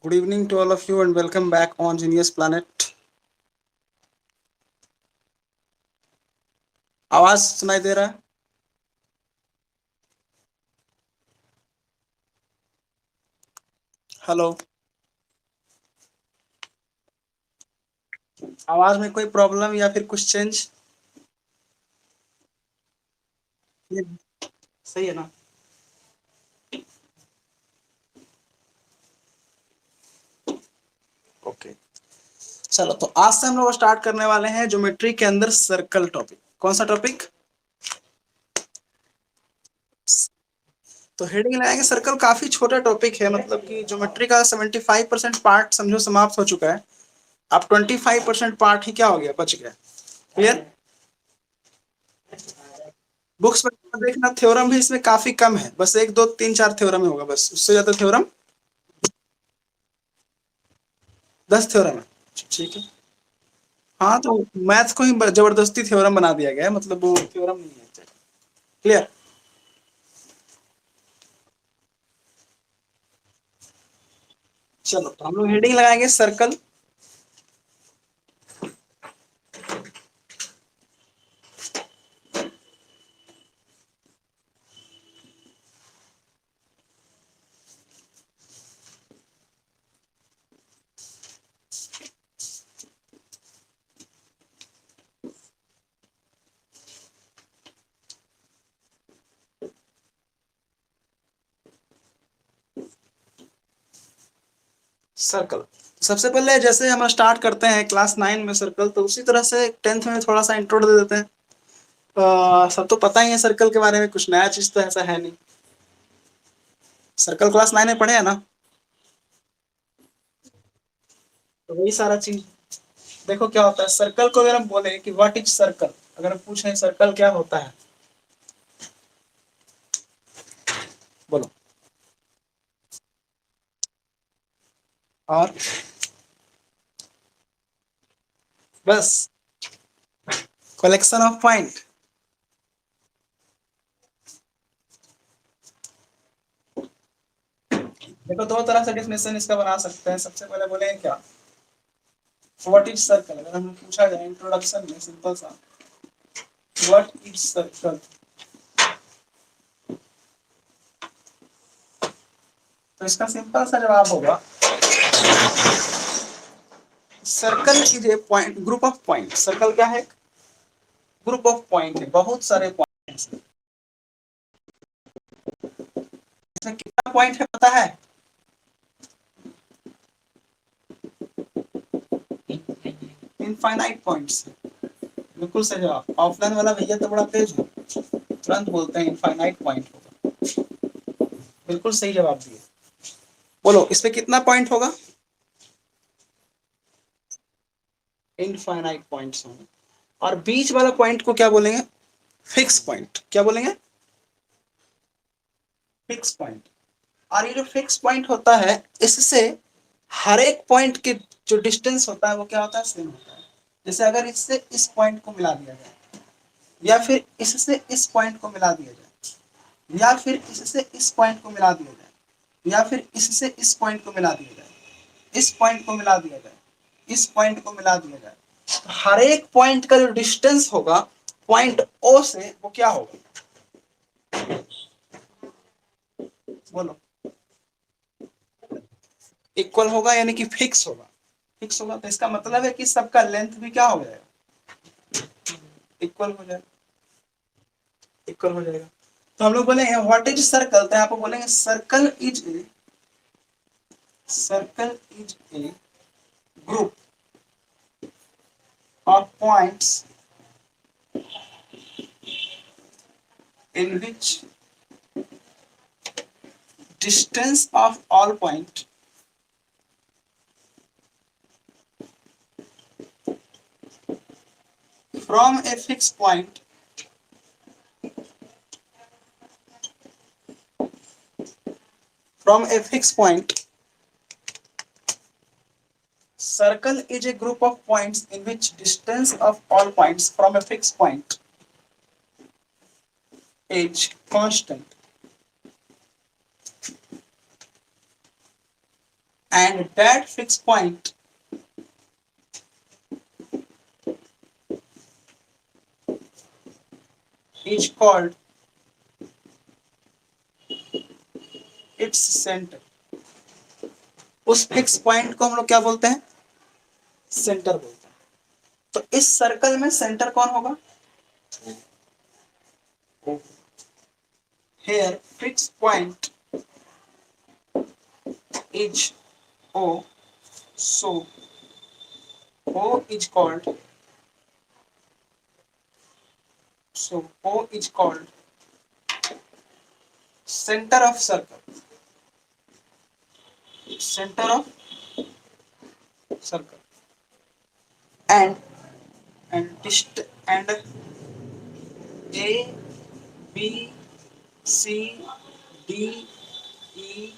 Good evening to all of you and welcome back on Genius Planet. आवाज सुनाई दे रहा है? हेलो, आवाज में कोई प्रॉब्लम या फिर कुछ चेंज? ये सही है ना? ओके, चलो तो आज से हम लोग स्टार्ट करने वाले हैं ज्योमेट्री के अंदर सर्कल टॉपिक। कौन सा टॉपिक? तो हेडिंग लगाएंगे सर्कल। काफी छोटा टॉपिक है, मतलब कि ज्योमेट्री का 75% पार्ट समझो समाप्त हो चुका है। अब 25% पार्ट ही क्या हो गया, बच गया। क्लियर? बुक्स में देखना, थ्योरम भी इसमें काफी कम है, बस एक दो तीन चार थ्योरम ही होगा, बस उससे ज्यादा थ्योरम 10 थ्योरम है। ठीक है। हाँ तो मैथ्स को ही जबरदस्ती थ्योरम बना दिया गया है, मतलब वो थ्योरम नहीं है। क्लियर? चलो तो हम लोग हेडिंग लगाएंगे सर्कल। सर्कल सबसे पहले जैसे हम स्टार्ट करते हैं क्लास 9 में सर्कल, तो उसी तरह से 10th में थोड़ा सा इंट्रो दे देते हैं। सब तो पता ही है सर्कल के बारे में, कुछ नया चीज तो ऐसा है नहीं। सर्कल क्लास 9 में पढ़े हैं ना? तो वही सारा चीज। देखो क्या होता है सर्कल को, अगर हम बोले कि व्हाट इज सर्कल, अगर हम पूछें सर्कल क्या होता है, बोलो। और बस कलेक्शन ऑफ पॉइंट। देखो दो तरह से डेफिनेशन इसका बना सकते हैं। सबसे पहले बोलेंगे क्या, व्हाट इज सर्कल। अगर हमें पूछा जाए इंट्रोडक्शन में सिंपल सा, व्हाट इज सर्कल, तो इसका सिंपल सा जवाब होगा, circle is a point, group of point. Circle क्या है? ग्रुप ऑफ पॉइंट है, बहुत सारे पॉइंट्स। इसमें कितना पॉइंट है पता है? Infinite points. बिल्कुल सही जवाब। ऑफलाइन वाला भैया तो बड़ा तेज है, तुरंत बोलते हैं इनफाइनाइट पॉइंट होगा। बिल्कुल सही जवाब दिए। बोलो इस पे कितना पॉइंट होगा? इनफाइनाइट पॉइंट्स होंगे। और बीच वाला पॉइंट को क्या बोलेंगे? Fix point. क्या बोलेंगे? Fix point. और ये जो फिक्स पॉइंट होता है, इससे हर एक पॉइंट के जो डिस्टेंस होता है वो क्या होता है? सेम होता है। जैसे अगर इससे इस पॉइंट को मिला दिया जाए, या फिर इससे इस पॉइंट को मिला दिया जाए, या फिर इससे इस पॉइंट को मिला दिया जाए, या फिर इससे इस पॉइंट को मिला दिया जाए, इस पॉइंट को मिला दिया जाए, इस पॉइंट को मिला दिया जाए, तो हर एक पॉइंट का जो डिस्टेंस होगा पॉइंट ओ से, वो क्या होगा? बोलो। इक्वल होगा, यानी कि फिक्स होगा। फिक्स होगा तो इसका मतलब है कि सबका लेंथ भी क्या हो जाएगा? इक्वल हो जाएगा। इक्वल हो जाएगा। तो हम लोग बोलेंगे व्हाट इज सर्कल, तो आप बोलेंगे circle is a group of points in which distance of all point from a fixed point from a fixed point. Circle is a group of points in which distance of all points from a fixed point is constant and that fixed point is called its center. उस fix point को हम लोग क्या बोलते हैं? Centre बोलते हैं। तो इस सर्कल में सेंटर कौन होगा? Here fixed point is O, so O is called center of circle. Center of circle. And and A, B, C, D, E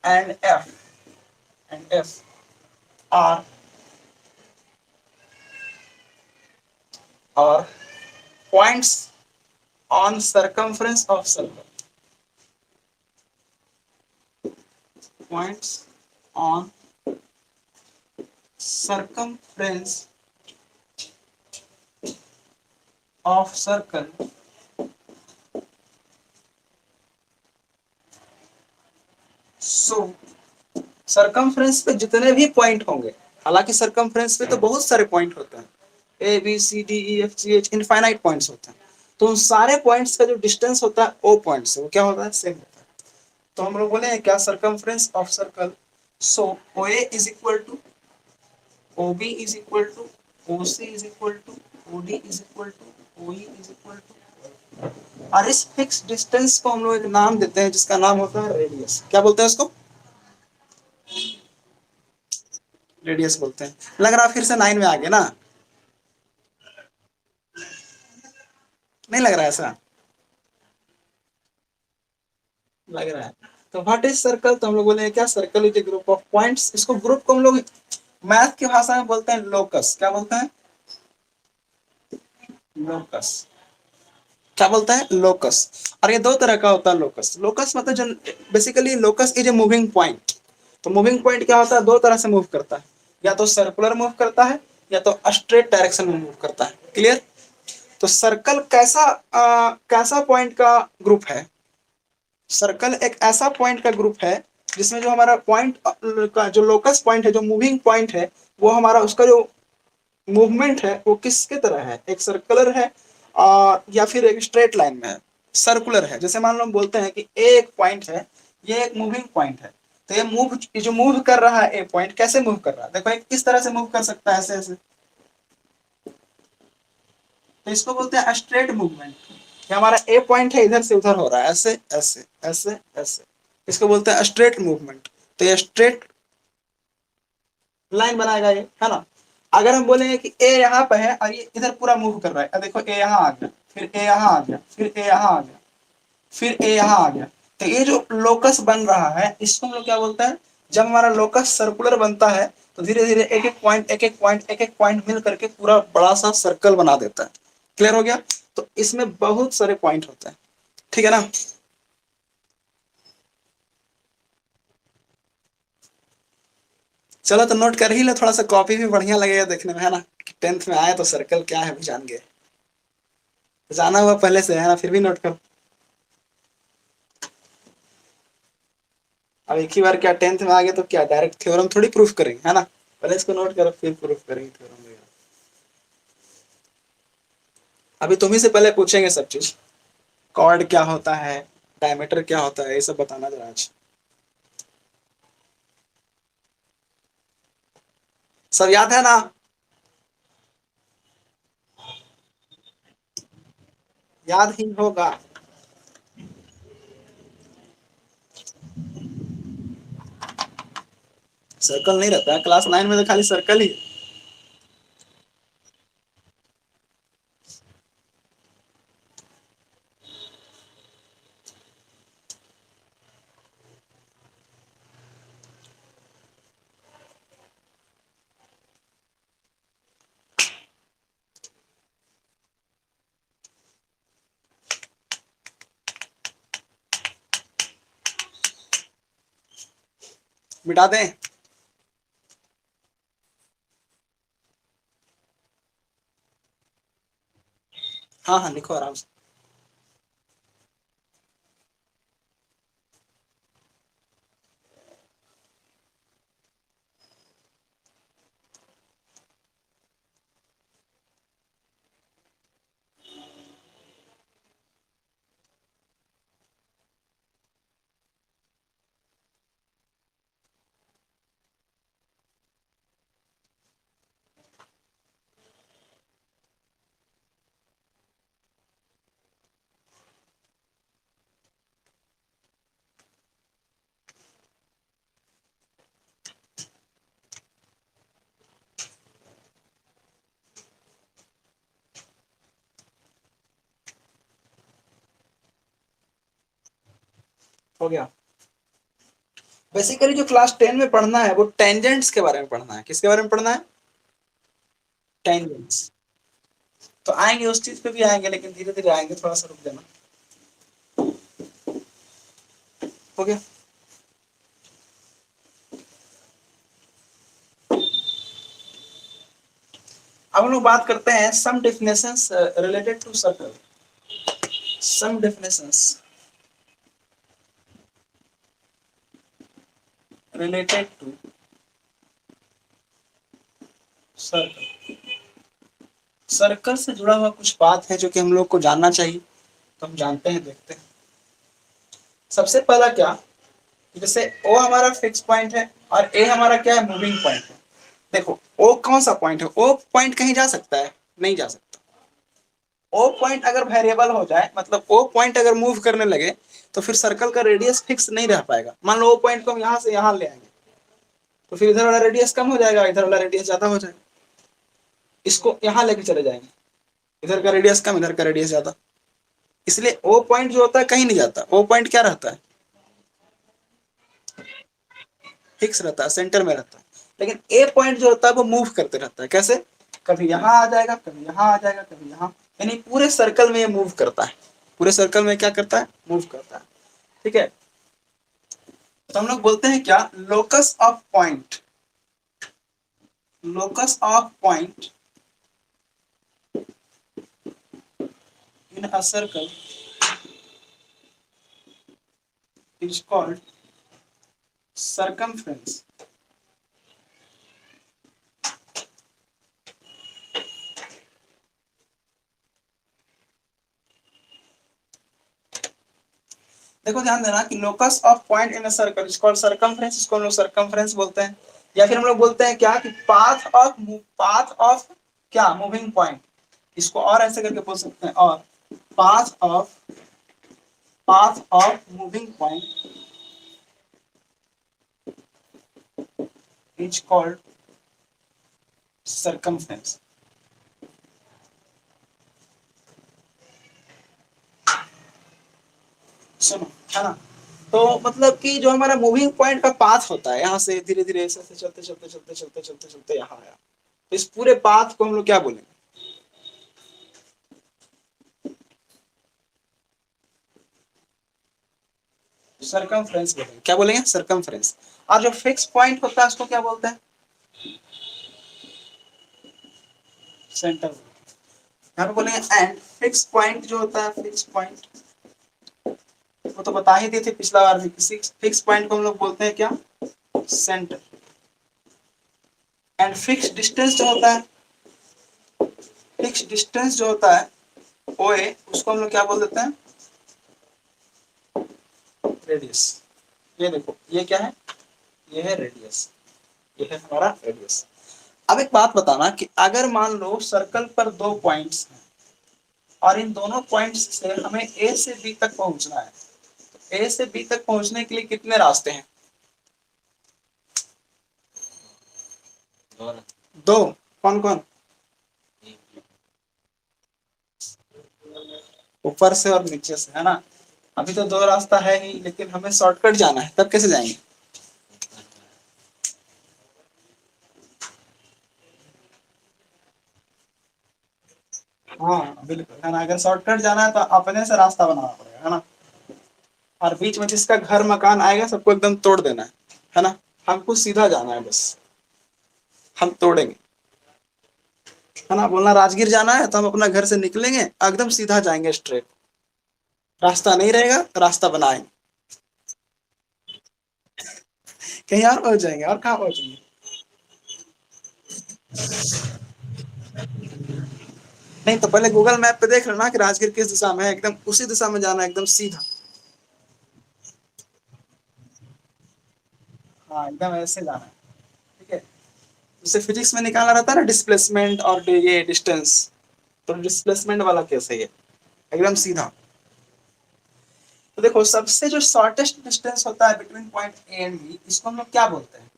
and F are points on circumference of circle. Points on circumference of circle so circumference पे जितने भी point होंगे, हालांकि circumference पे तो बहुत सारे point होते हैं, A B C D E F G H infinite points होते हैं, तो उन सारे पॉइंट्स का जो डिस्टेंस होता है ओ पॉइंट से वो क्या होता है? सेम होता है। तो हम लोग बोले हैं क्या? Circumference of circle so O A is equal to O B is equal to O C is equal to O D is equal to O E is equal to, और इस फिक्स डिस्टेंस को हम लोग एक नाम देते हैं जिसका नाम होता है रेडियस। क्या बोलते हैं उसको? रेडियस बोलते हैं। लग रहा फिर से 9 में आ गया ना? नहीं लग रहा है ऐसा? लग रहा है। तो व्हाट इज सर्कल? तो हम लोग बोले क्या? Circle is a group of points. इसको ग्रुप को हम लोग मैथ की भाषा में बोलते हैं लोकस। क्या बोलते हैं? लोकस। क्या बोलता है? लोकस। और ये दो तरह का होता है लोकस। लोकस मतलब जो basically locus is a moving point. तो मूविंग पॉइंट क्या होता है? दो तरह से मूव करता है, या तो सर्कुलर मूव करता है या तो स्ट्रेट डायरेक्शन में मूव करता है। क्लियर? तो सर्कल कैसा पॉइंट का ग्रुप है? सर्कल एक ऐसा पॉइंट का ग्रुप है जिसमें जो हमारा पॉइंट का जो लोकस पॉइंट है, जो मूविंग पॉइंट है, वो हमारा उसका जो मूवमेंट है वो किसके तरह है? एक सर्कुलर है या फिर एक स्ट्रेट लाइन में है? सर्कुलर है। जैसे मान लो हम बोलते हैं कि ए एक पॉइंट है, ये एक मूविंग पॉइंट है, तो ये जो मूव कर रहा है ए पॉइंट, कैसे मूव कर रहा है? देखो एक किस तरह से मूव कर सकता है, ऐसे ऐसे। तो इसको बोलते हैं स्ट्रेट मूवमेंट। ये हमारा ए पॉइंट है, इधर से उधर हो रहा है, ऐसे ऐसे ऐसे ऐसे, इसको बोलते हैं स्ट्रेट मूवमेंट। तो ये स्ट्रेट लाइन बनाएगा ये, है ना? अगर हम बोलेंगे कि ए यहाँ पे है और ये इधर पूरा मूव कर रहा है, देखो ए यहाँ आ गया, फिर ए यहाँ आ गया, फिर ए यहाँ आ गया, फिर ए यहाँ आ गया, तो ये जो लोकस बन रहा है इसको हम लोग क्या बोलते हैं? जब हमारा लोकस सर्कुलर बनता है तो धीरे धीरे एक एक पॉइंट एक एक पॉइंट एक एक पॉइंट मिल करके पूरा बड़ा सा सर्कल बना देता है। क्लियर हो गया? तो इसमें बहुत सारे पॉइंट होते हैं। ठीक है ना? चलो तो नोट कर ही लो, थोड़ा सा कॉपी भी बढ़िया लगेगा देखने में, है ना? 10th में आए तो सर्कल क्या है भी जान गए। जाना हुआ पहले से है ना, फिर भी नोट कर। अब एक ही बार क्या 10th में आ गए तो क्या डायरेक्ट थ्योरम थोड़ी प्रूफ करेंगे, है ना? पहले इसको नोट करो फिर प्रूफ करेंगे थ्योरम वगैरह। अभी तुम ही से पहले पूछेंगे सब चीज। कॉर्ड क्या होता है, डायमीटर क्या होता है, ये सब बताना जरा आज। सब याद है ना? याद ही होगा। सर्कल नहीं रहता है क्लास 9 में, तो खाली सर्कल ही। मिटा दें? हाँ हाँ लिखो आराम से। हो गया। बेसिकली जो क्लास 10 में पढ़ना है वो टेंजेंट्स के बारे में पढ़ना है। किसके बारे में पढ़ना है? टेंजेंट्स। तो आएंगे, उस चीज पे भी आएंगे, लेकिन धीरे धीरे आएंगे, थोड़ा सा रुक जाना। हो गया। अब हम लोग बात करते हैं some definitions related to circle. Some definitions related to circle. Circle से जुड़ा हुआ कुछ बात है जो कि हम लोग को जानना चाहिए, तो हम जानते हैं, देखते हैं। सबसे पहला क्या, जैसे ओ हमारा फिक्स पॉइंट है और ए हमारा क्या है, मूविंग पॉइंट है। देखो ओ कौन सा पॉइंट है? ओ पॉइंट कहीं जा सकता है? नहीं जा सकता। ओ पॉइंट अगर वेरिएबल हो जाए, मतलब ओ पॉइंट अगर मूव करने लगे, तो फिर सर्कल का रेडियस फिक्स नहीं रह पाएगा। मान लो ओ पॉइंट को हम यहाँ से यहाँ ले आएंगे, तो फिर इधर वाला रेडियस कम हो जाएगा, इधर वाला रेडियस ज्यादा हो जाएगा। इसको यहाँ लेके चले जाएंगे, इधर का रेडियस कम, इधर का रेडियस ज्यादा। इसलिए ओ पॉइंट जो होता है कहीं नहीं जाता। ओ पॉइंट क्या रहता है? फिक्स रहता है, सेंटर में रहता है। लेकिन ए पॉइंट जो होता है वो मूव करते रहता है। कैसे? कभी यहाँ आ जाएगा, कभी यहाँ आ जाएगा, कभी यहाँ, यानी पूरे सर्कल में ये मूव करता है। पूरे सर्कल में क्या करता है? मूव करता है। ठीक है। तो हम लोग बोलते हैं क्या, locus of point. Locus of point in a circle is called circumference. देखो ध्यान देना कि locus of point in a circle is called circumference. इसको हम लोग सर्कमफ्रेंस बोलते हैं। या फिर हम लोग बोलते हैं क्या, कि पाथ ऑफ क्या, मूविंग पॉइंट। इसको और ऐसे करके बोल सकते हैं, और path of moving point is called circumference. सुनो, है ना? तो मतलब कि जो हमारा मूविंग पॉइंट का पाथ होता है, यहाँ से धीरे धीरे ऐसे चलते चलते चलते चलते चलते चलते यहाँ आया, तो इस पूरे पाथ को हम लोग क्या बोलेंगे? सर्कमफ्रेंस बोलेंगे। क्या बोलेंगे? सर्कमफ्रेंस। और जो फिक्स पॉइंट होता है उसको क्या बोलते हैं? सेंटर। यहाँ पे बोलेंगे एंड फिक्स पॉइंट जो होता है, फिक्स पॉइंट वो तो बता ही दिए थे पिछला बार भी। फिक्स पॉइंट को हम लोग बोलते हैं क्या, सेंटर। एंड फिक्स डिस्टेंस जो होता है, फिक्स डिस्टेंस जो होता है ओ ए, उसको हम लोग क्या बोल देते हैं? रेडियस। ये देखो, ये क्या है? ये है रेडियस। ये है हमारा रेडियस। अब एक बात बताना कि अगर मान लो सर्कल पर दो पॉइंट्स हैं और इन दोनों पॉइंट्स से हमें ए से बी तक पहुंचना है, तो ए से बी तक पहुंचने के लिए कितने रास्ते हैं? दो। कौन कौन? ऊपर से और नीचे से, है ना? अभी तो दो रास्ता है ही, लेकिन हमें शॉर्टकट जाना है, तब कैसे जाएंगे? हाँ बिल्कुल, है ना? अगर शॉर्टकट जाना है तो अपने से रास्ता बनाना पड़ेगा, है ना? और बीच में जिसका घर मकान आएगा सबको एकदम तोड़ देना है ना? हमको सीधा जाना है बस, हम तोड़ेंगे, है ना। बोलना राजगीर जाना है तो हम अपना घर से निकलेंगे एकदम सीधा जाएंगे स्ट्रेट, रास्ता नहीं रहेगा, रास्ता बनाएंगे, कहीं और पहुंच जाएंगे, और कहाँ पहुंचेंगे। नहीं तो पहले गूगल मैप पे देख लेना कि राजगीर किस दिशा में है, एकदम उसी दिशा में जाना है, एकदम सीधा। हाँ एकदम ऐसे जाना है, ठीक है। जैसे फिजिक्स में निकाला रहता है ना डिस्प्लेसमेंट और ये डिस्टेंस, तो डिस्प्लेसमेंट वाला कैसे है, एकदम सीधा। तो देखो सबसे जो शॉर्टेस्ट डिस्टेंस होता है between point A and B, इसको हम लोग क्या बोलते हैं,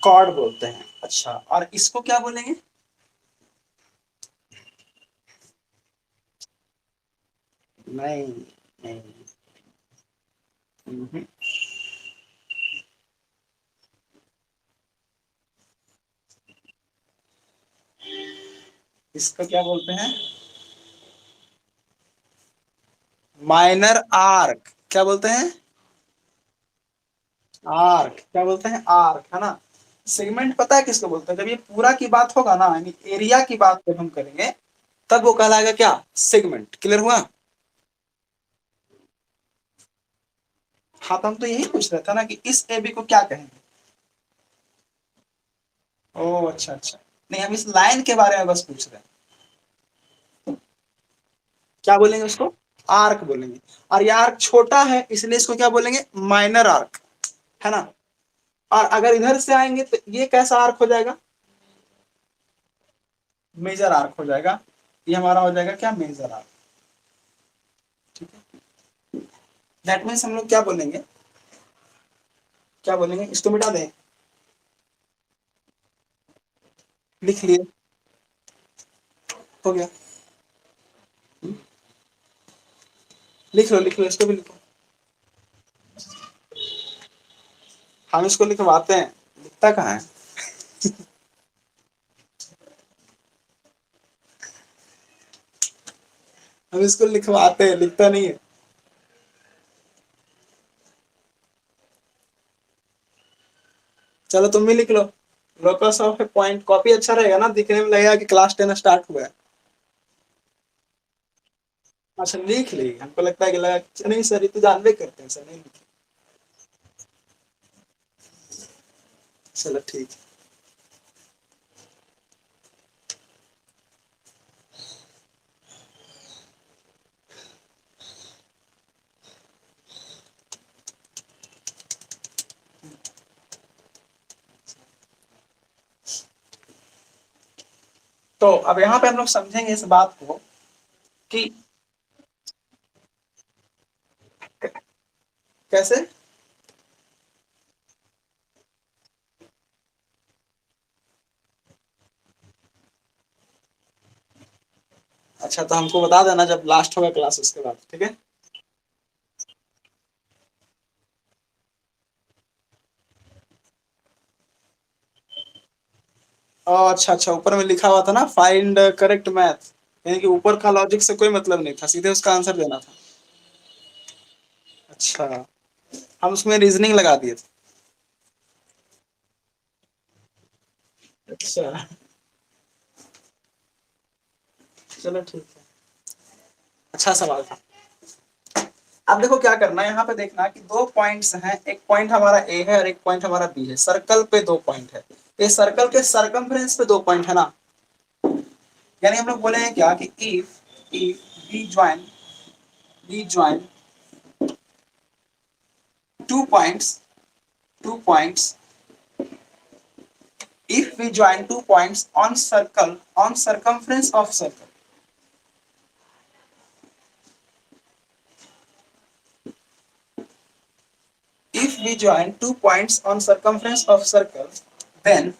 कॉर्ड बोलते हैं। अच्छा, और इसको क्या बोलेंगे, नहीं नहीं, हम्म, इसको क्या बोलते हैं, माइनर आर्क, क्या बोलते हैं, आर्क, क्या बोलते हैं, आर्क, है ना। सेगमेंट पता है किसको बोलते हैं, जब ये पूरा की बात होगा ना, यानी एरिया की बात जब हम करेंगे, तब वो कहलाएगा क्या, सेगमेंट। क्लियर हुआ। हाँ तो हम तो यही पूछ रहे थे ना कि इस एबी को क्या कहेंगे। ओ अच्छा अच्छा, नहीं हम इस लाइन के बारे में बस पूछ रहे हैं, क्या बोलेंगे उसको, आर्क बोलेंगे। और ये आर्क छोटा है इसलिए इसको क्या बोलेंगे, माइनर आर्क, है ना। और अगर इधर से आएंगे तो ये कैसा आर्क हो जाएगा, मेजर आर्क हो जाएगा। ये हमारा हो जाएगा क्या, मेजर आर्क। ठीक है, दैट मीन्स हम लोग क्या बोलेंगे, क्या बोलेंगे, इसको मिटा दें, लिख लिए, हो गया। लिख लो इसको भी लिखो, हम इसको लिखवाते हैं, लिखता कहाँ है, हम इसको लिखवाते हैं, लिखता नहीं है। चलो तुम भी लिख लो, locus of a point, copy अच्छा रहेगा ना, दिखने में लगेगा कि क्लास 10 स्टार्ट हुआ है। अच्छा लिख ली, हमको लगता है कि लगा नहीं सर ये तो जानबे करते हैं, सर नहीं लिखे। चलो ठीक है। तो अब यहाँ पे हम लोग समझेंगे इस बात को कि कैसे। अच्छा तो हमको बता देना जब लास्ट होगा क्लास उसके बाद, ठीक है। अच्छा अच्छा, ऊपर में लिखा हुआ था ना फाइंड करेक्ट मैथ, यानी कि ऊपर का लॉजिक से कोई मतलब नहीं था, सीधे उसका आंसर देना था। अच्छा, हम उसमें रीजनिंग लगा दिए थे। अच्छा चलो ठीक है, अच्छा सवाल था। अब देखो क्या करना है, यहाँ पे देखना कि दो पॉइंट्स हैं, एक पॉइंट हमारा ए है और एक पॉइंट हमारा बी है, सर्कल पे दो पॉइंट है, ये सर्कल के सरकमफ्रेंस पे दो पॉइंट है ना। यानी हम लोग बोले हैं क्या कि if if we join two points if we join 2 points on circumference of circle, if we join 2 points on circumference of circle, then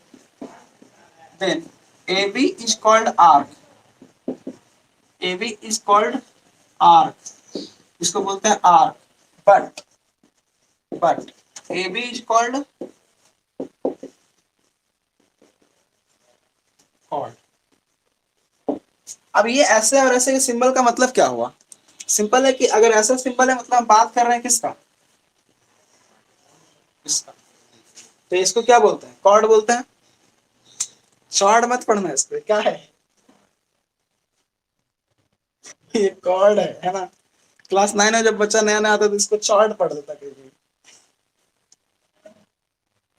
then AB is called arc, AB is called arc, इसको बोलते हैं arc, but but AB is called chord। अब ये ऐसे और ऐसे के symbol का मतलब क्या हुआ, सिंपल है कि अगर ऐसा सिंबल है मतलब हम बात कर रहे हैं किसका, इसका। तो इसको क्या बोलते हैं? कॉर्ड बोलते हैं। चॉर्ड मत पढ़ना, इसको क्या है? ये कॉर्ड है ना। क्लास 9 में जब बच्चा नया नया आता तो इसको चॉर्ड पढ़ देता कहीं भी।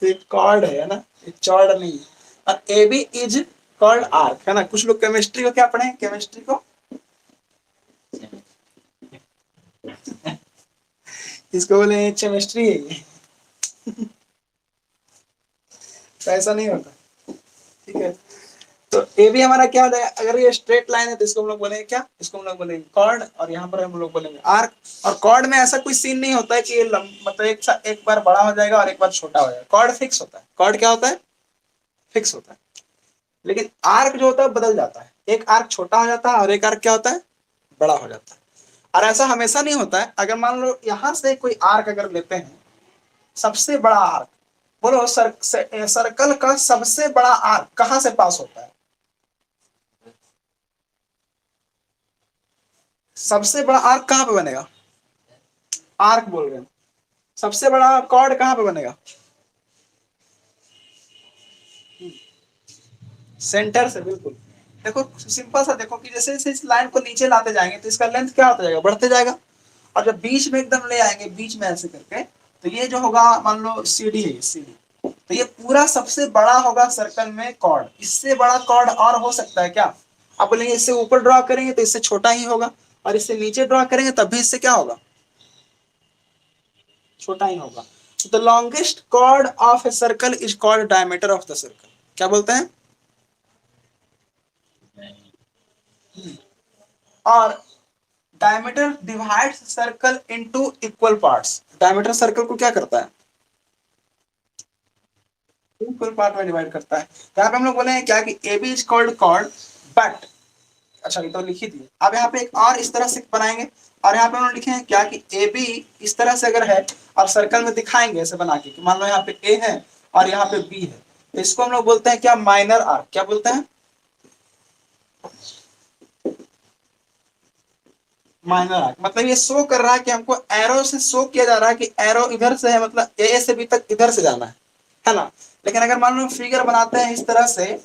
तो ये कॉर्ड है ना, ये चॉर्ड नहीं है। और A B is called arc, है ना। कुछ लोग केमिस्ट्री को क्या पढ़े, केमिस्ट्री को इसको बोले केमिस्ट्री है ये। तो ऐसा नहीं होता, ठीक है। तो ए भी हमारा क्या हो जाएगा, अगर ये स्ट्रेट लाइन है तो इसको हम लोग बोलेंगे क्या, इसको हम लोग बोलेंगे कॉर्ड, और यहाँ पर हम लोग बोलेंगे आर्क। और कॉर्ड में ऐसा कोई सीन नहीं होता है कि ये मतलब एक बार बड़ा हो जाएगा और एक बार छोटा हो जाएगा। कॉर्ड फिक्स होता है। कॉर्ड क्या होता है? फिक्स होता है। लेकिन आर्क जो होता है बदल जाता है, एक आर्क छोटा हो जाता है और एक आर्क क्या होता है, बड़ा हो जाता है। और ऐसा हमेशा नहीं होता है। अगर मान लो यहां से कोई आर्क अगर लेते हैं, सबसे बड़ा आर्क, बोलो सर्कल का सबसे बड़ा आर्क कहां से पास होता है? सबसे बड़ा आर्क कहां पे बनेगा? आर्क बोल रहे हैं। सबसे बड़ा कॉर्ड कहां पे बनेगा? सेंटर से, बिल्कुल। देखो सिंपल सा देखो कि जैसे जैसे इस लाइन को नीचे लाते जाएंगे तो इसका लेंथ क्या होता जाएगा, बढ़ते जाएगा। और जब बीच में एकदम ले आएंगे, बीच में ऐसे करके, तो ये जो होगा मान लो सीडी है, सीडी। तो ये पूरा सबसे बड़ा होगा सर्कल में कॉर्ड। इससे बड़ा कॉर्ड और हो सकता है क्या? आप बोलेंगे इससे ऊपर ड्रॉ करेंगे तो इससे छोटा ही होगा, और इससे नीचे ड्रॉ करेंगे तब भी इससे क्या होगा, छोटा ही होगा। The longest chord of a circle is called diameter of the circle. क्या बोलते हैं? और diameter divides circle into equal parts. Diameter circle को क्या करता है, इक्वल पार्ट में डिवाइड करता है। तो यहाँ पे हम लोग बोले हैं क्या कि A B is called chord, but, अच्छा ये तो लिख ही दिए। अब यहाँ पे एक और इस तरह से बनाएंगे, और यहाँ पे हम लोग लिखे हैं क्या कि ए बी इस तरह से अगर है, और सर्कल में दिखाएंगे ऐसे बना के कि मान लो यहाँ पे ए है और यहाँ पे बी है, तो इसको हम लोग बोलते हैं क्या, माइनर आर्क। क्या बोलते हैं? Minor arc. मतलब ये शो कर रहा है कि हमको एरो से शो किया जा रहा है कि एरो इधर से है, मतलब ए से बी तक इधर से जाना है ना। लेकिन अगर मान लो फिगर बनाते हैं इस तरह से,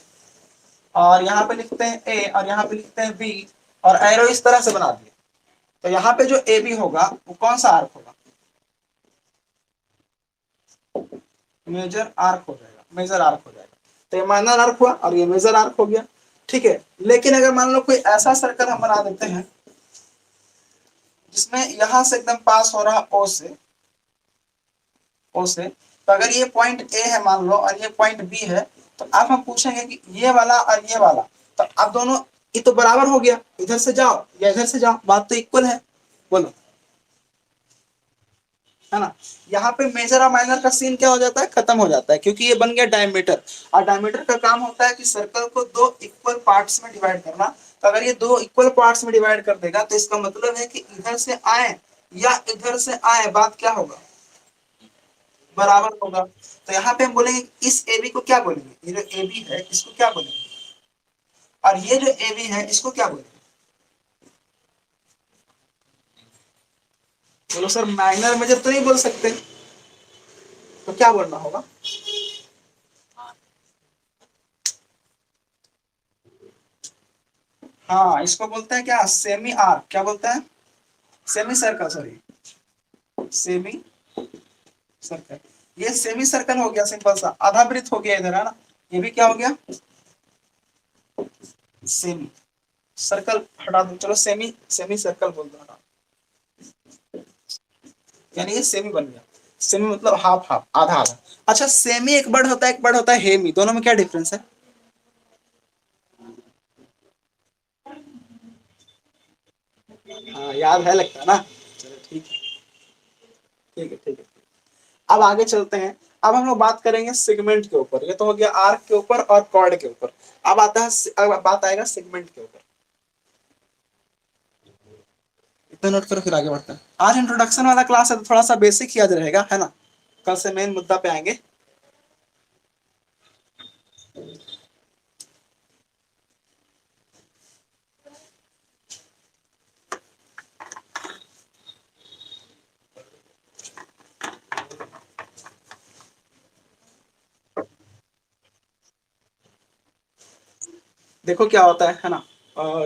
और यहाँ पे लिखते हैं ए और यहाँ पे लिखते हैं बी, और एरो इस तरह से बना दिए, तो यहाँ पे जो ए बी होगा वो कौन सा आर्क होगा, मेजर आर्क हो जाएगा, मेजर आर्क हो जाएगा। तो ये माइनर आर्क हुआ और ये मेजर आर्क हो गया, ठीक है। लेकिन अगर मान लो कोई ऐसा सर्कल हम बना देते हैं जिसमें यहां से एकदम पास हो रहा ओ से, ओ से, तो अगर ये पॉइंट ए है मान लो और ये पॉइंट बी है, तो अब हम पूछेंगे कि ये वाला और ये वाला, तो अब दोनों, ये तो बराबर हो गया, इधर से जाओ या इधर से जाओ, बात तो इक्वल है, बोलो, है ना। यहाँ पे मेजर और माइनर का सीन क्या हो जाता है, खत्म हो जाता है, क्योंकि ये बन गया डायमीटर। और डायमीटर का काम होता है कि सर्कल को दो इक्वल पार्ट्स में डिवाइड करना। तो अगर ये दो इक्वल पार्ट्स में डिवाइड कर देगा तो इसका मतलब है कि इधर से आए या इधर से आए, बात क्या होगा, बराबर होगा। तो यहाँ पे हम बोलेंगे इस ए बी को क्या बोलेंगे, ये जो ए बी है इसको क्या बोलेंगे, और ये जो ए बी है इसको क्या बोलेंगे। बोलो सर माइनर मेजर तो नहीं बोल सकते, तो क्या बोलना होगा, हाँ इसको बोलते हैं क्या, सेमी आर्क। क्या बोलते हैं? Semi circle, sorry, semi circle. ये सेमी सर्कल हो गया, सिंपल सा आधा वृत्त हो गया इधर, है ना। ये भी क्या हो गया, सेमी सर्कल। हटा दो, चलो सेमी, सेमी सर्कल बोल दो, हटा। यानी ये सेमी बन गया। सेमी मतलब हाफ हाफ, आधा आधा। अच्छा सेमी एक वर्ड होता है, एक वर्ड होता है हेमी, दोनों में क्या डिफरेंस है? हाँ याद है लगता है ना। चलो ठीक है, ठीक है, ठीक है। अब आगे चलते हैं। अब हम लोग बात करेंगे सेगमेंट के ऊपर। ये तो हो गया आर्क के ऊपर और कॉर्ड के ऊपर। अब आता है, अब बात आएगा सेगमेंट के ऊपर। इतना नोट करो फिर आगे बढ़ते हैं। आज इंट्रोडक्शन वाला क्लास है तो थोड़ा सा बेसिक ही आज रहेगा, है ना। कल से मेन मुद्दा पे आएंगे। देखो क्या होता है ना,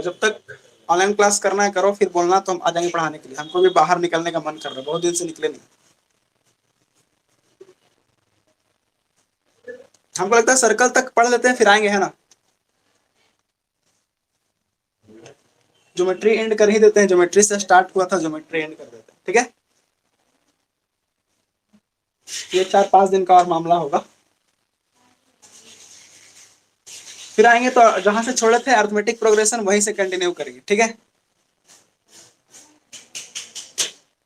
जब तक ऑनलाइन क्लास करना है करो, फिर बोलना तो हम आ जाएंगे पढ़ाने के लिए। हमको भी बाहर निकलने का मन कर रहा है, बहुत दिन से निकले नहीं। हमको लगता है सर्कल तक पढ़ लेते हैं फिर आएंगे, है ना। ज्योमेट्री एंड कर ही देते हैं, ज्योमेट्री से स्टार्ट हुआ था, ज्योमेट्री एंड कर देते हैं, ठीक है। ये 4-5 दिन का और मामला होगा, फिर आएंगे तो जहां से छोड़े थे अरिथमेटिक प्रोग्रेशन वहीं से कंटिन्यू करेंगे, ठीक है।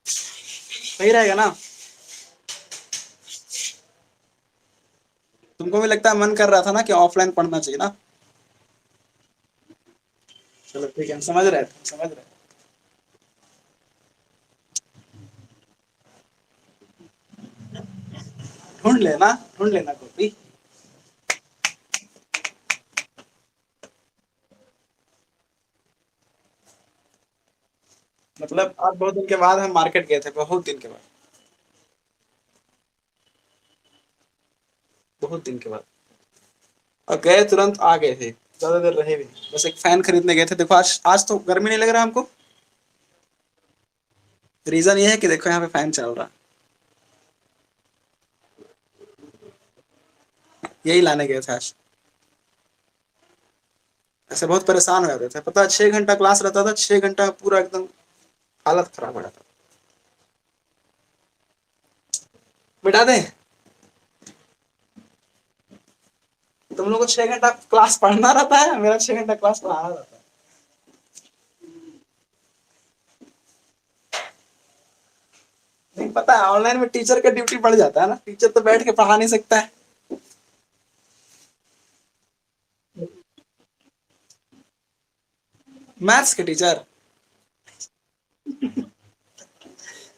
सही रहेगा ना। तुमको भी लगता है मन कर रहा था ना कि ऑफलाइन पढ़ना चाहिए ना। चलो ठीक है, हम समझ रहे थे, समझ रहे थे। ढूंढ लेना कॉपी। मतलब आज बहुत दिन के बाद हम मार्केट गए थे, बहुत दिन के बाद, बहुत दिन के बाद। और गए तुरंत आ गए थे, ज्यादा देर रहे भी नहीं। बस एक फैन खरीदने गए थे। देखो आज आज तो गर्मी नहीं लग रहा हमको। रीजन ये है कि देखो यहाँ पे फैन चल रहा। यही लाने गए थे आज। ऐसे बहुत परेशान हो जाते थे, पता है 6 घंटा क्लास रहता था, 6 घंटा पूरा एकदम हालत खराब हो जाता था। बिठा दें। तुम लोग को 6 घंटा क्लास पढ़ना रहता है, मेरा 6 घंटा क्लास पढ़ाना रहता है। नहीं पता है, ऑनलाइन में टीचर का ड्यूटी बढ़ जाता है ना, टीचर तो बैठ के पढ़ा नहीं सकता है। मैथ्स के टीचर।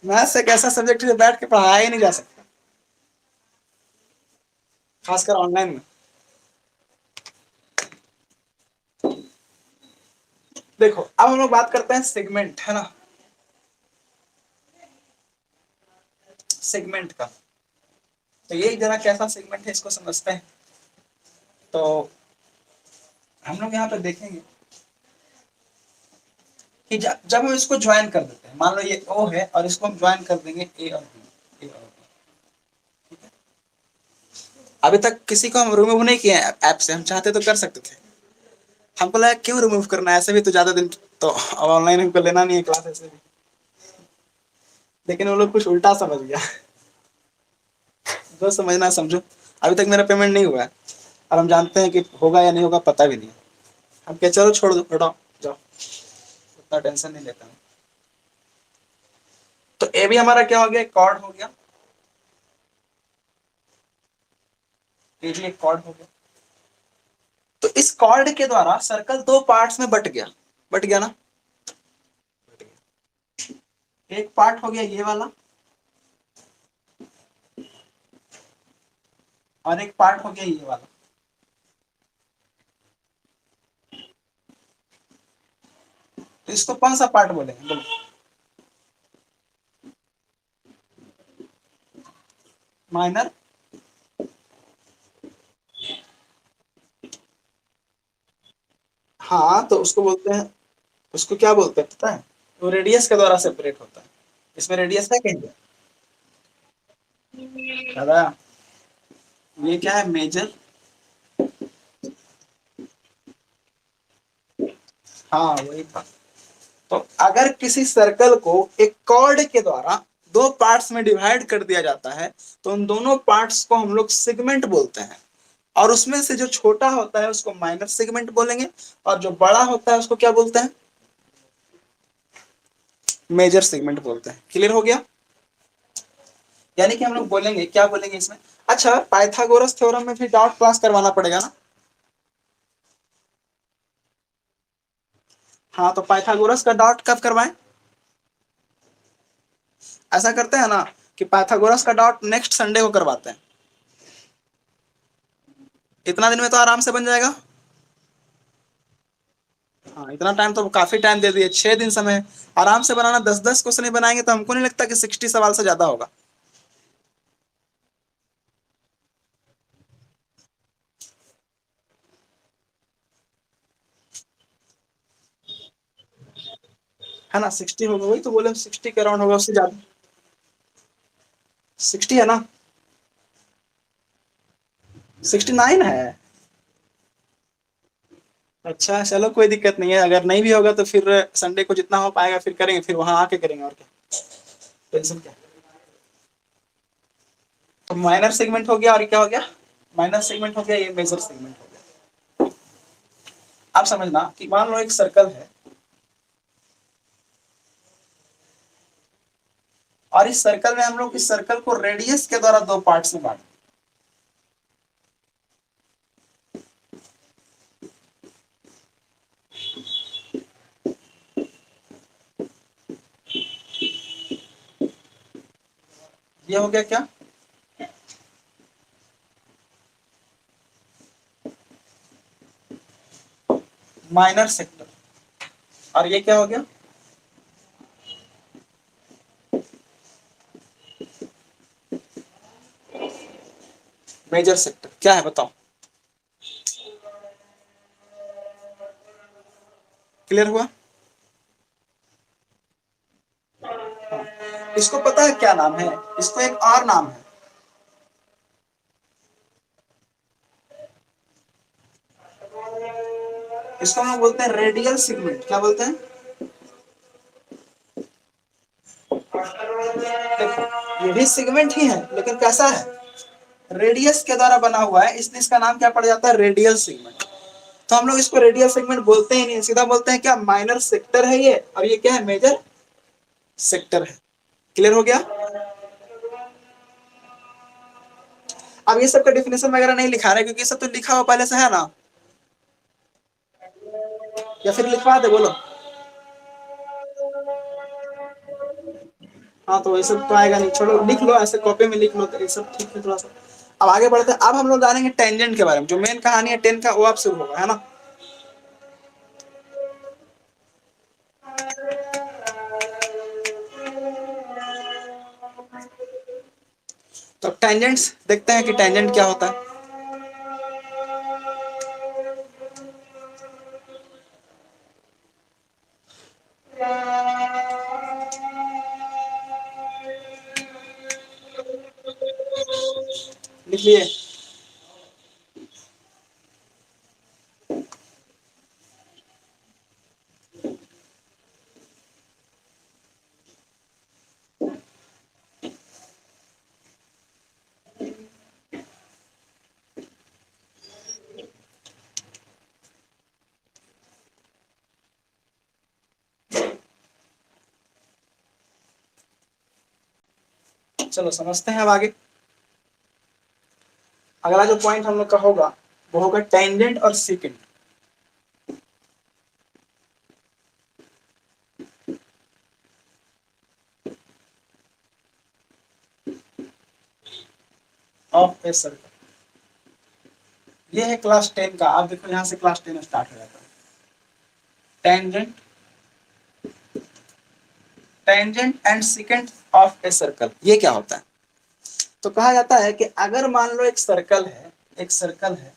मैथ्स एक ऐसा सब्जेक्ट है जो बैठ के पढ़ाया ही नहीं जा सकता, खासकर ऑनलाइन में। देखो अब हम लोग बात करते हैं सेगमेंट, है ना, सेगमेंट का। तो ये जरा कैसा सेगमेंट है इसको समझते हैं। तो हम लोग यहाँ पे देखेंगे कि जब हम इसको ज्वाइन कर देते हैं, मान लो ये ओ है और इसको हम ज्वाइन कर देंगे ए और बी, ए और बी। अभी तक किसी को हम रिमूव नहीं किए ऐप से, हम चाहते तो कर सकते थे। हमको लगा क्यों रिमूव करना है, ऐसे भी तो ज्यादा दिन तो अब ऑनलाइन हमको लेना नहीं है क्लास ऐसे भी। लेकिन वो लोग कुछ उल्टा समझ गया। जो समझना है समझो। अभी तक मेरा पेमेंट नहीं हुआ है, और हम जानते हैं कि होगा या नहीं होगा पता भी नहीं है। हम क्या, चलो छोड़ दो, हटाओ जाओ, उतना टेंशन नहीं लेता हूँ। तो ए भी हमारा क्या हो गया, कॉर्ड हो गया। ए भी एक कॉर्ड हो गया। तो इस कॉर्ड के द्वारा सर्कल दो पार्ट्स में बट गया, बट गया ना। एक पार्ट हो गया ये वाला, और एक पार्ट हो गया ये वाला। तो इसको कौन सा पार्ट बोलेंगे बोलो। माइनर। हाँ तो उसको बोलते हैं, उसको क्या बोलते हैं पता है, वो रेडियस के द्वारा सेपरेट होता है। इसमें रेडियस है कहीं पे? दादा, ये क्या है, मेजर। हाँ वही था। तो अगर किसी सर्कल को एक कॉर्ड के द्वारा दो पार्ट्स में डिवाइड कर दिया जाता है, तो उन दोनों पार्ट्स को हम लोग सेगमेंट बोलते हैं। और उसमें से जो छोटा होता है उसको माइनर सेगमेंट बोलेंगे, और जो बड़ा होता है उसको क्या बोलते हैं, मेजर सेगमेंट बोलते हैं। क्लियर हो गया। यानी कि हम लोग बोलेंगे, क्या बोलेंगे इसमें। अच्छा, पाइथागोरस थ्योरम में भी डॉट क्लास करवाना पड़ेगा ना। हाँ तो पाइथागोरस का डॉट कब करवाएं। ऐसा करते हैं ना कि पाइथागोरस का डॉट नेक्स्ट संडे को करवाते हैं। इतना दिन में तो आराम से बन जाएगा। हाँ इतना टाइम तो काफी टाइम दे दिए, 6 दिन समय है। आराम से बनाना, 10-10 क्वेश्चन ही बनाएंगे तो हमको नहीं लगता कि 60 सवाल से ज्यादा होगा। है ना, 60 होगा, वही तो बोले 60 के अराउंड होगा, उससे ज्यादा 60 है ना, 69 है। अच्छा चलो कोई दिक्कत नहीं है, अगर नहीं भी होगा तो फिर संडे को जितना हो पाएगा फिर करेंगे, फिर वहां आके करेंगे, और क्या, टेंशन क्या। तो माइनर सेगमेंट हो गया, और क्या हो गया, माइनर सेगमेंट हो गया, ये मेजर सेगमेंट हो गया। आप समझना कि मान लो एक सर्कल है, और इस सर्कल में हम लोग इस सर्कल को रेडियस के द्वारा दो पार्ट्स में बांट, ये हो गया क्या, माइनर सेक्टर, और ये क्या हो गया, मेजर सेक्टर। क्या है बताओ, क्लियर हुआ। इसको पता है क्या नाम है, इसको एक और नाम है, इसको हम लोग बोलते हैं रेडियल सेगमेंट। क्या बोलते हैं, देखो ये भी सेगमेंट ही है, लेकिन कैसा है, रेडियस के द्वारा बना हुआ है, इसलिए इसका नाम क्या पड़ जाता है, रेडियल सेगमेंट। तो हम लोग इसको रेडियल सेगमेंट बोलते ही नहीं, सीधा बोलते हैं क्या, माइनर सेक्टर है ये, और ये क्या है, मेजर सेक्टर है। क्लियर हो गया। अब ये सब का डिफिनेशन वगैरह नहीं लिखा रहा है, क्योंकि ये सब तो लिखा हुआ पहले से है ना, या फिर लिखवा दे, बोलो। हाँ तो ये सब तो आएगा नहीं, छोड़ो, लिख लो ऐसे कॉपी में लिख लो, तो ये सब ठीक है थोड़ा सा। अब आगे बढ़ते हैं, अब हम लोग जानेंगे टेंजेंट के बारे में, जो मेन कहानी है 10 का वो अब शुरू होगा, है ना। तो टेंजेंट्स देखते हैं कि टेंजेंट क्या होता है। लिख लिए। चलो समझते हैं अब आगे। अगला जो पॉइंट हम लोग का होगा वो होगा टेंजेंट और सीकेंट। ऑफ ए सर्कल, ये है क्लास 10 का। आप देखो यहाँ से क्लास 10 स्टार्ट हो जाता है। Tangent, tangent and secant of a circle, ये क्या होता है। तो कहा जाता है कि अगर मान लो एक सर्कल है, एक सर्कल है,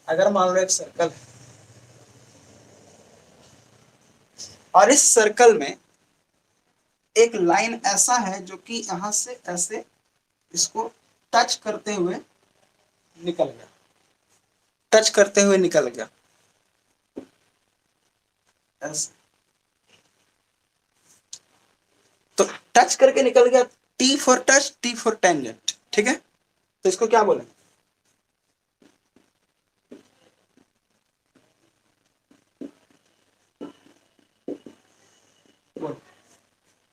अगर मान लो एक सर्कल है, और इस सर्कल में एक लाइन ऐसा है जो कि यहां से ऐसे इसको टच करते हुए निकल गया, टच करते हुए निकल गया ऐसे, तो टच करके निकल गया। T for touch, T for tangent, ठीक है। तो इसको क्या बोलेंगे,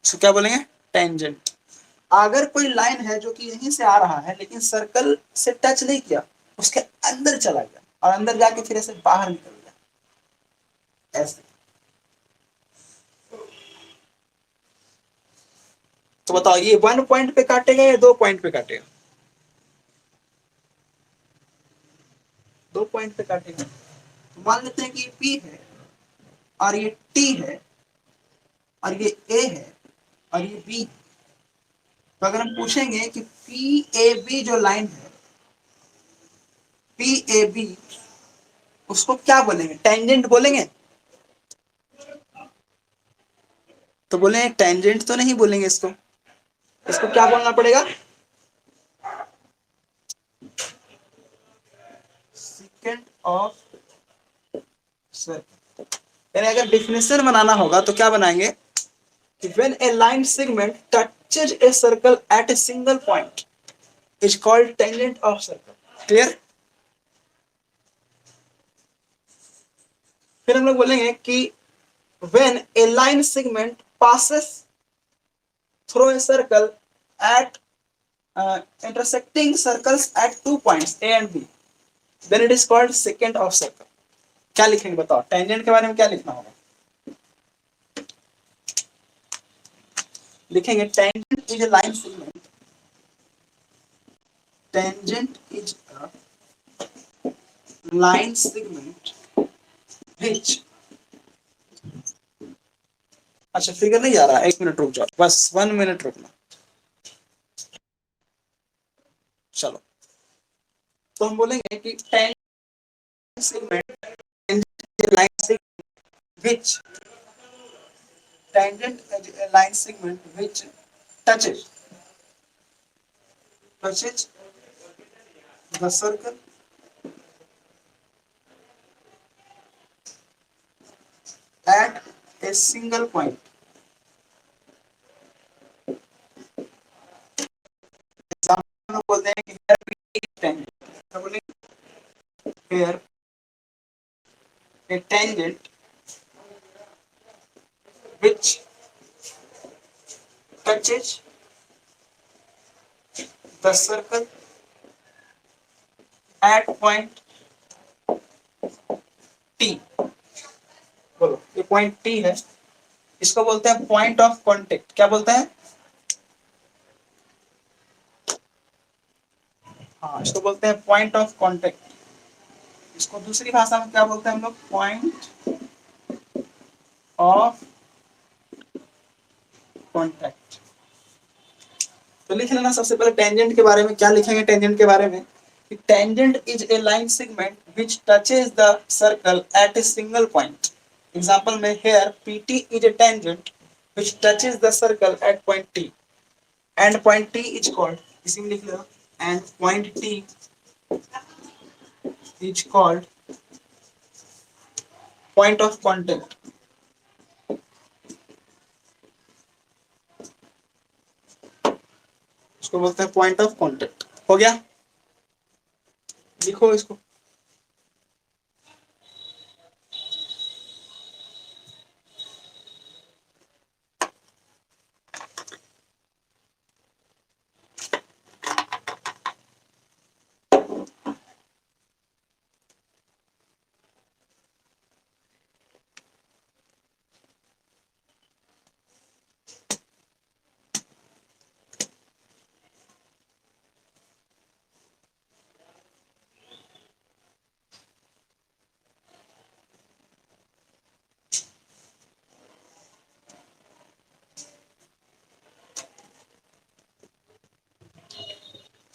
इसको क्या बोलेंगे, टेंजेंट। अगर कोई लाइन है जो कि यहीं से आ रहा है लेकिन सर्कल से टच नहीं किया, उसके अंदर चला गया और अंदर जाके फिर ऐसे बाहर निकल गया ऐसे, तो बताओ ये 1 पॉइंट पे काटेगा या 2 पॉइंट पे काटेगा, 2 पॉइंट पे काटेगा। तो मान लेते हैं कि ये P है और ये T है और ये A है और ये B। तो अगर हम पूछेंगे कि पी ए बी जो लाइन है, पी ए बी उसको क्या बोलेंगे, टेंजेंट बोलेंगे? तो बोले टेंजेंट तो नहीं बोलेंगे इसको, इसको क्या बोलना पड़ेगा, सेकेंड ऑफ सर्कल। यानी अगर डिफिनेशन बनाना होगा तो क्या बनाएंगे कि when A line segment touches a circle at a single point is called tangent of circle. Clear? फिर हम लोग बोलेंगे कि when A line segment passes through a circle at intersecting circles at 2 points A and B, then it is called secant of circle। क्या लिखेंगे बताओ, tangent के बारे में क्या लिखना होगा? लिखेंगे tangent is a line segment, tangent is a line segment विच, अच्छा फिगर नहीं आ रहा, 1 मिनट रुक जाओ, बस 1 मिनट रुकना। चलो, तो हम बोलेंगे कि tangent segment, line segment which, tangent a line segment which touches the circle at a single point। Example बोलते हैं कि here a tangent which touches the circle at point T। बोलो, ये पॉइंट T है, इसको बोलते हैं पॉइंट ऑफ कांटेक्ट। क्या बोलते हैं? हाँ, इसको बोलते हैं पॉइंट ऑफ कांटेक्ट। इसको दूसरी भाषा में क्या बोलते हैं हम लोग? Point of contact. तो लिख लेना सबसे पहले टेंजेंट के बारे में। क्या लिखेंगे टेंजेंट के बारे में? Tangent is a line segment which touches the circle at a single point. Example में here PT is a tangent which touches the circle at point T and point T is called, इसी में लिख लो, and point T is called point of contact. इसको बोलते हैं point of contact. हो गया? लिखो इसको।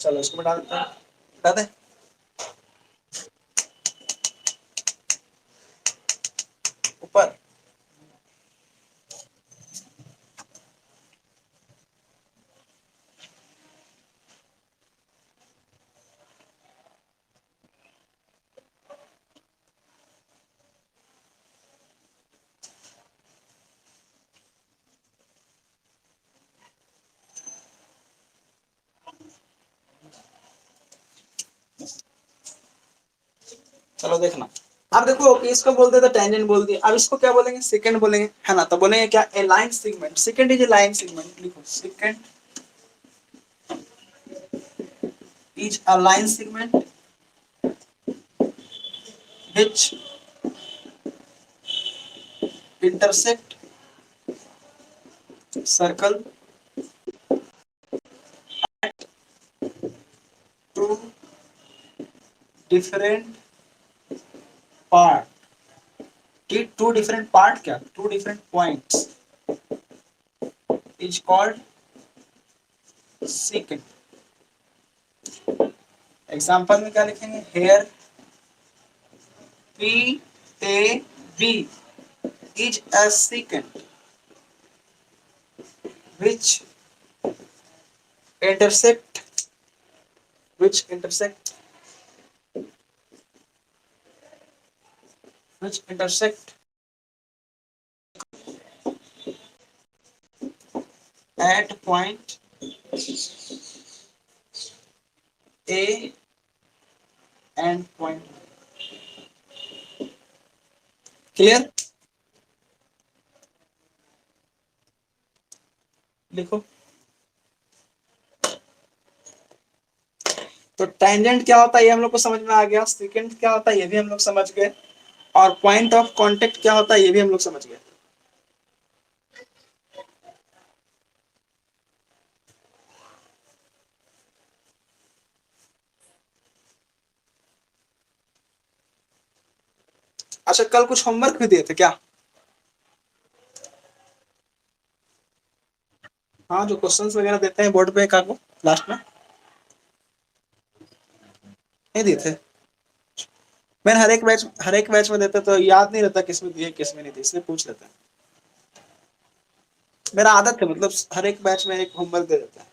चलो इसको बता देते हैं, बता दे। ऊपर चलो देखना। अब देखो कि इसको बोलते थे टेंजेंट बोल दिया, अब इसको क्या बोलेंगे? सेकंड बोलेंगे, है ना? तो बोलेंगे क्या? A line segment, secant is a line segment. लिखो, secant is a line segment which intersect circle at two different part, two different part क्या, two different points is called secant। Example में क्या लिखेंगे? here P A B is a secant which intersect which intersect which intersect at point A and point B. Clear? लिखो। तो tangent क्या होता है ये हम लोग को समझ में आ गया, सेकेंड क्या होता है ये भी हम लोग समझ गए, और पॉइंट ऑफ कांटेक्ट क्या होता है ये भी हम लोग समझ गए। अच्छा, कल कुछ होमवर्क भी दिए थे क्या? हाँ, जो क्वेश्चंस वगैरह देते हैं बोर्ड पे एक आको लास्ट में, नहीं दिए थे? मैंने हर एक बैच में देते तो याद नहीं रहता किसमें दिए किसमें नहीं दिए, इसलिए पूछ लेते हैं। मेरा आदत है, मतलब हर एक बैच में एक होमवर्क दे देता है।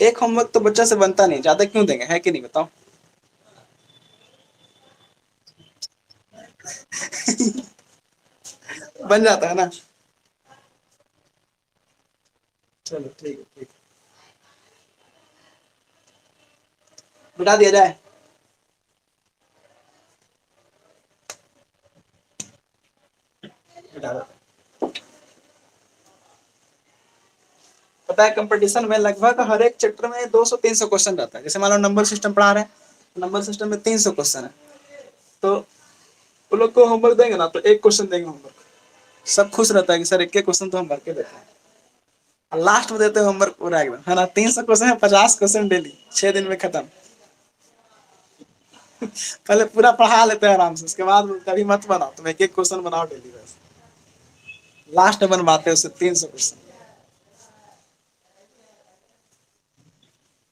एक होमवर्क तो बच्चा से बनता नहीं, ज्यादा क्यों देंगे, है कि नहीं बताओ? बन जाता है ना। चलो ठीक है, ठीक है, बिठा दिया जाए। बिठा दो। पता है कंपटीशन में लगभग हर एक चैप्टर में 200-300 क्वेश्चन रहता है। जैसे मान लो नंबर सिस्टम पढ़ा रहे हैं, नंबर सिस्टम में 300 क्वेश्चन है, तो वो लोग को होमवर्क देंगे ना तो एक क्वेश्चन देंगे होमवर्क। सब खुश रहता है कि सर एक एक क्वेश्चन तो हम भर के देते हैं, और लास्ट में देते हैं होमवर्क पूरा एकदम, है ना? 300 क्वेश्चन है, 50 क्वेश्चन डेली, 6 दिन में खत्म। पहले पूरा पढ़ा लेते हैं आराम से, उसके बाद बोलते अभी मत बनाओ, तुम एक एक क्वेश्चन बनाओ डेली बस। लास्ट में बनवाते हैं उससे 300 क्वेश्चन,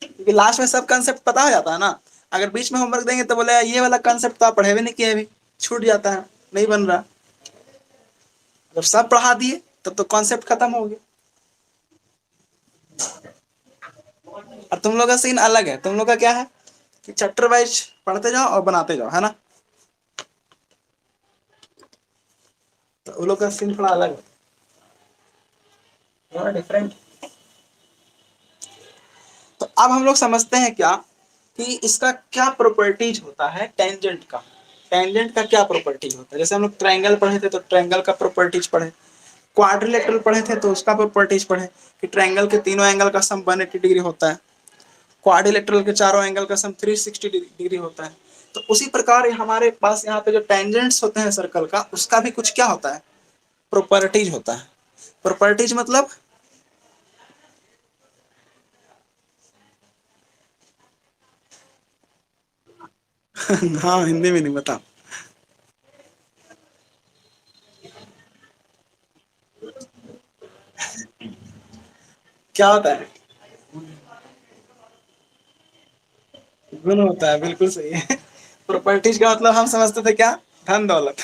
क्योंकि लास्ट में सब कंसेप्ट पता हो जाता है ना। अगर बीच में होमवर्क देंगे तो बोले ये वाला कंसेप्ट तो आप पढ़े भी नहीं किए, अभी छूट जाता है, नहीं बन रहा। जब सब पढ़ा दिए तब तो कॉन्सेप्ट खत्म हो गया। और तुम लोग का सीन अलग है, तुम लोग का क्या है कि चैप्टर वाइज पढ़ते जाओ और बनाते जाओ, है ना? तो उन लोग का सीन थोड़ा अलग है, थोड़ा डिफरेंट। तो अब हम लोग समझते हैं क्या कि इसका क्या प्रॉपर्टीज होता है टेंजेंट का। टेंजेंट का क्या प्रॉपर्टीज होता है? जैसे हम लोग ट्रायंगल पढ़े थे तो ट्रायंगल का प्रॉपर्टीज पढ़े, क्वाड्रिलेटरल पढ़े थे तो उसका प्रॉपर्टीज पढ़े कि ट्रायंगल के तीनों एंगल का सम 180 डिग्री होता है, क्वाड्रिलेटरल के चारों एंगल का सम 360 डिग्री होता है। तो उसी प्रकार हमारे पास यहाँ पे जो टेंजेंट्स होते हैं सर्कल का, उसका भी कुछ क्या होता है, प्रॉपर्टीज होता है। प्रॉपर्टीज मतलब हाँ, हिंदी में नहीं बता, क्या होता है? गुण होता है, बिल्कुल सही है। प्रॉपर्टीज का मतलब हम समझते थे क्या, धन दौलत।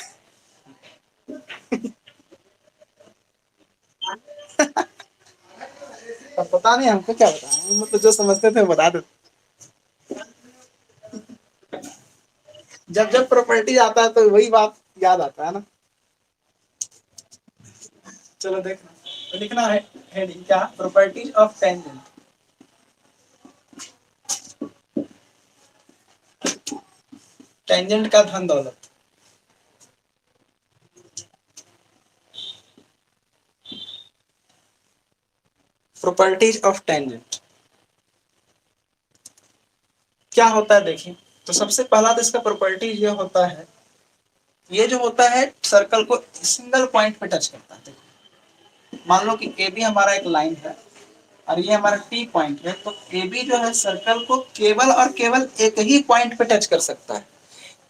अब पता नहीं हमको क्या बता, हम मतलब जो समझते थे वो बता देते। जब जब प्रॉपर्टी आता है तो वही बात याद आता है ना। चलो देखना, तो लिखना है हेडिंग क्या, प्रॉपर्टीज ऑफ टेंजेंट। टेंजेंट का धन दौलत। प्रॉपर्टीज ऑफ टेंजेंट क्या होता है देखिए। तो सबसे पहला तो इसका प्रॉपर्टीज ये होता है, ये जो होता है सर्कल को सिंगल पॉइंट पे टच करता है। देखो मान लो कि ए बी हमारा एक लाइन है और ये हमारा टी पॉइंट है, तो ए बी जो है सर्कल को केवल और केवल एक ही पॉइंट पे टच कर सकता है।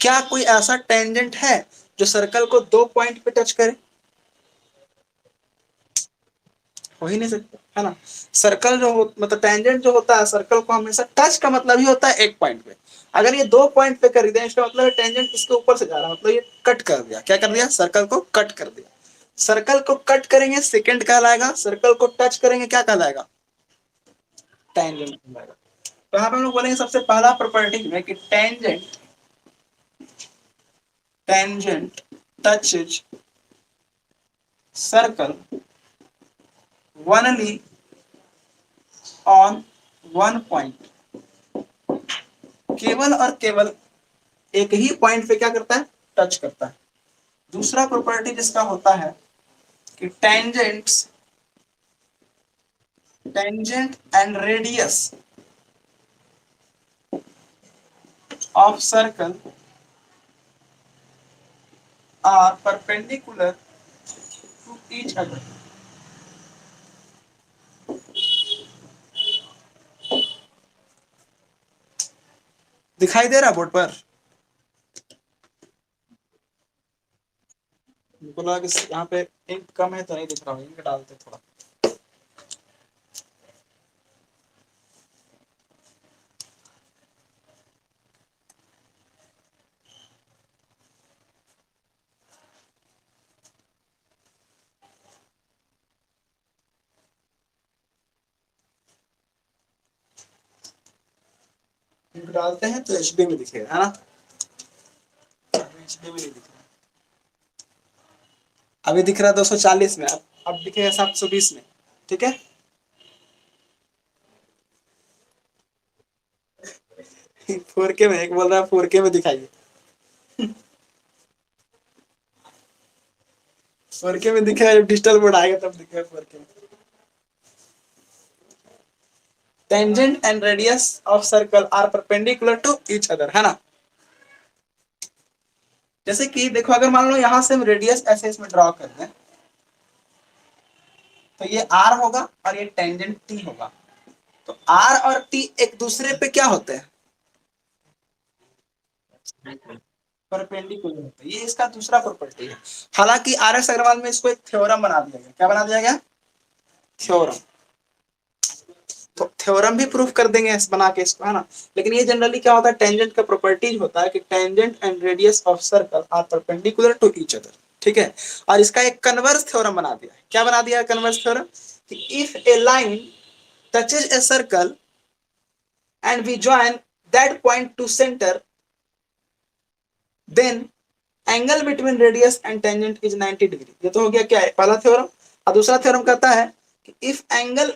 क्या कोई ऐसा टेंजेंट है जो सर्कल को दो पॉइंट पे टच करे? हो ही नहीं सकता, है ना। सर्कल जो हो मतलब टेंजेंट जो होता है सर्कल को हमेशा टच का मतलब ही होता है एक पॉइंट पे। अगर ये दो पॉइंट पे कर दिया इसका मतलब टेंजेंट इसके ऊपर से जा रहा है, मतलब ये कट कर दिया। क्या कर दिया? सर्कल को कट कर दिया। सर्कल को कट करेंगे सेकंड कहलाएगा, सर्कल को टच करेंगे क्या कहलाएगा? टेंजेंट कहलाएगा। तो यहाँ पे हम लोग बोलेंगे सबसे पहला प्रॉपर्टी में कि tangent tangent touches circle only on one point। केवल और केवल एक ही पॉइंट पे क्या करता है? टच करता है। दूसरा प्रॉपर्टी जिसका होता है कि tangent and radius of circle are perpendicular to each other. दिखाई दे रहा बोर्ड पर? मुझको लगा कि यहाँ पे इंक कम है तो नहीं दिख रहा, इंक डालते थोड़ा। इंक डालते हैं तो एचडी में दिखेगा, है ना। एचडी में नहीं दिख रहा, अभी दिख रहा है 240 में, अब दिखेगा 720 में। ठीक है। 4K में, एक बोल रहा है 4K में दिखाइए। 4K में दिखेगा जब डिजिटल बोर्ड आएगा तब दिखेगा 4K में। Tangent and radius of circle are perpendicular to each other, है ना। जैसे कि देखो अगर मान लो यहां से हम रेडियस ऐसे इसमें ड्रॉ कर दें तो ये आर होगा और ये टेंजेंट टी होगा। तो आर और टी एक दूसरे पे क्या होते हैं? परपेंडिकुलर होते हैं। ये इसका दूसरा प्रॉपर्टी है। हालांकि आर एस अग्रवाल में इसको एक थ्योरम बना दिया गया। क्या बना दिया गया? थ्योरम। तो थ्योरम भी प्रूफ कर देंगे बना के इसको, है ना। लेकिन ये जनरली क्या होता है, टेंजेंट का प्रॉपर्टीज होता है कि tangent and radius of circle are perpendicular to each other. ठीक है। और इसका एक कन्वर्स थ्योरम बना दिया है। क्या बना दिया है कन्वर्स थ्योरम? कि if A line touches a circle and we join that point to center, then angle between radius and tangent is 90 degree. ये तो हो गया क्या है, पहला थ्योरम। और दूसरा थ्योरम कहता है कि इफ एंगल